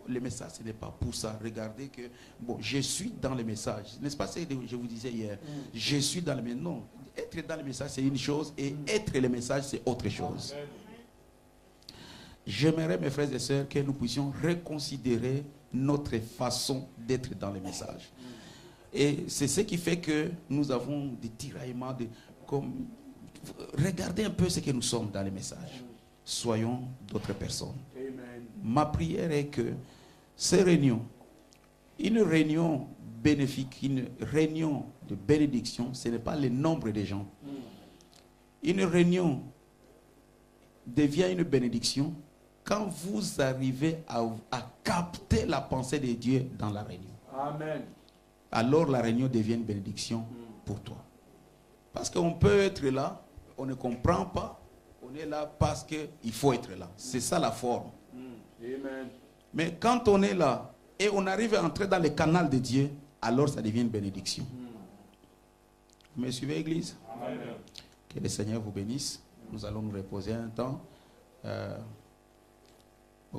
Le message, ce n'est pas pour ça. Regardez que, bon, je suis dans le message. N'est-ce pas ce que je vous disais hier? Je suis dans le message. Non, être dans le message, c'est une chose. Et être le message, c'est autre chose. Amen. J'aimerais, mes frères et sœurs, que nous puissions reconsidérer notre façon d'être dans le message. Et c'est ce qui fait que nous avons des tiraillements. Regardez un peu ce que nous sommes dans le message. Soyons d'autres personnes. Amen. Ma prière est que ces réunions, une réunion bénéfique, une réunion de bénédiction, ce n'est pas le nombre de gens. Une réunion devient une bénédiction quand vous arrivez à capter la pensée de Dieu dans la réunion. Amen. Alors la réunion devient une bénédiction pour toi. Parce qu'on peut être là, on ne comprend pas, on est là parce qu'il faut être là. C'est ça la forme. Amen. Mais quand on est là et on arrive à entrer dans le canal de Dieu, alors ça devient une bénédiction. Vous me suivez, Église? Amen. Que le Seigneur vous bénisse. Nous allons nous reposer un temps.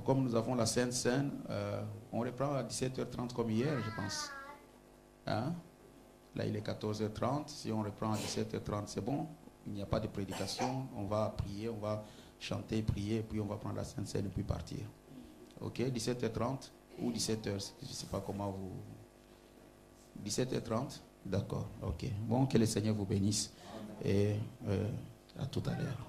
Comme nous avons la Sainte Seine, on reprend à 17h30 comme hier, je pense. Hein? Là, il est 14h30. Si on reprend à 17h30, c'est bon. Il n'y a pas de prédication. On va prier, on va chanter, prier, et puis on va prendre la Sainte Seine et puis partir. Ok, 17h30 ou 17h, je ne sais pas comment vous... 17h30, d'accord, ok. Bon, que le Seigneur vous bénisse et à tout à l'heure.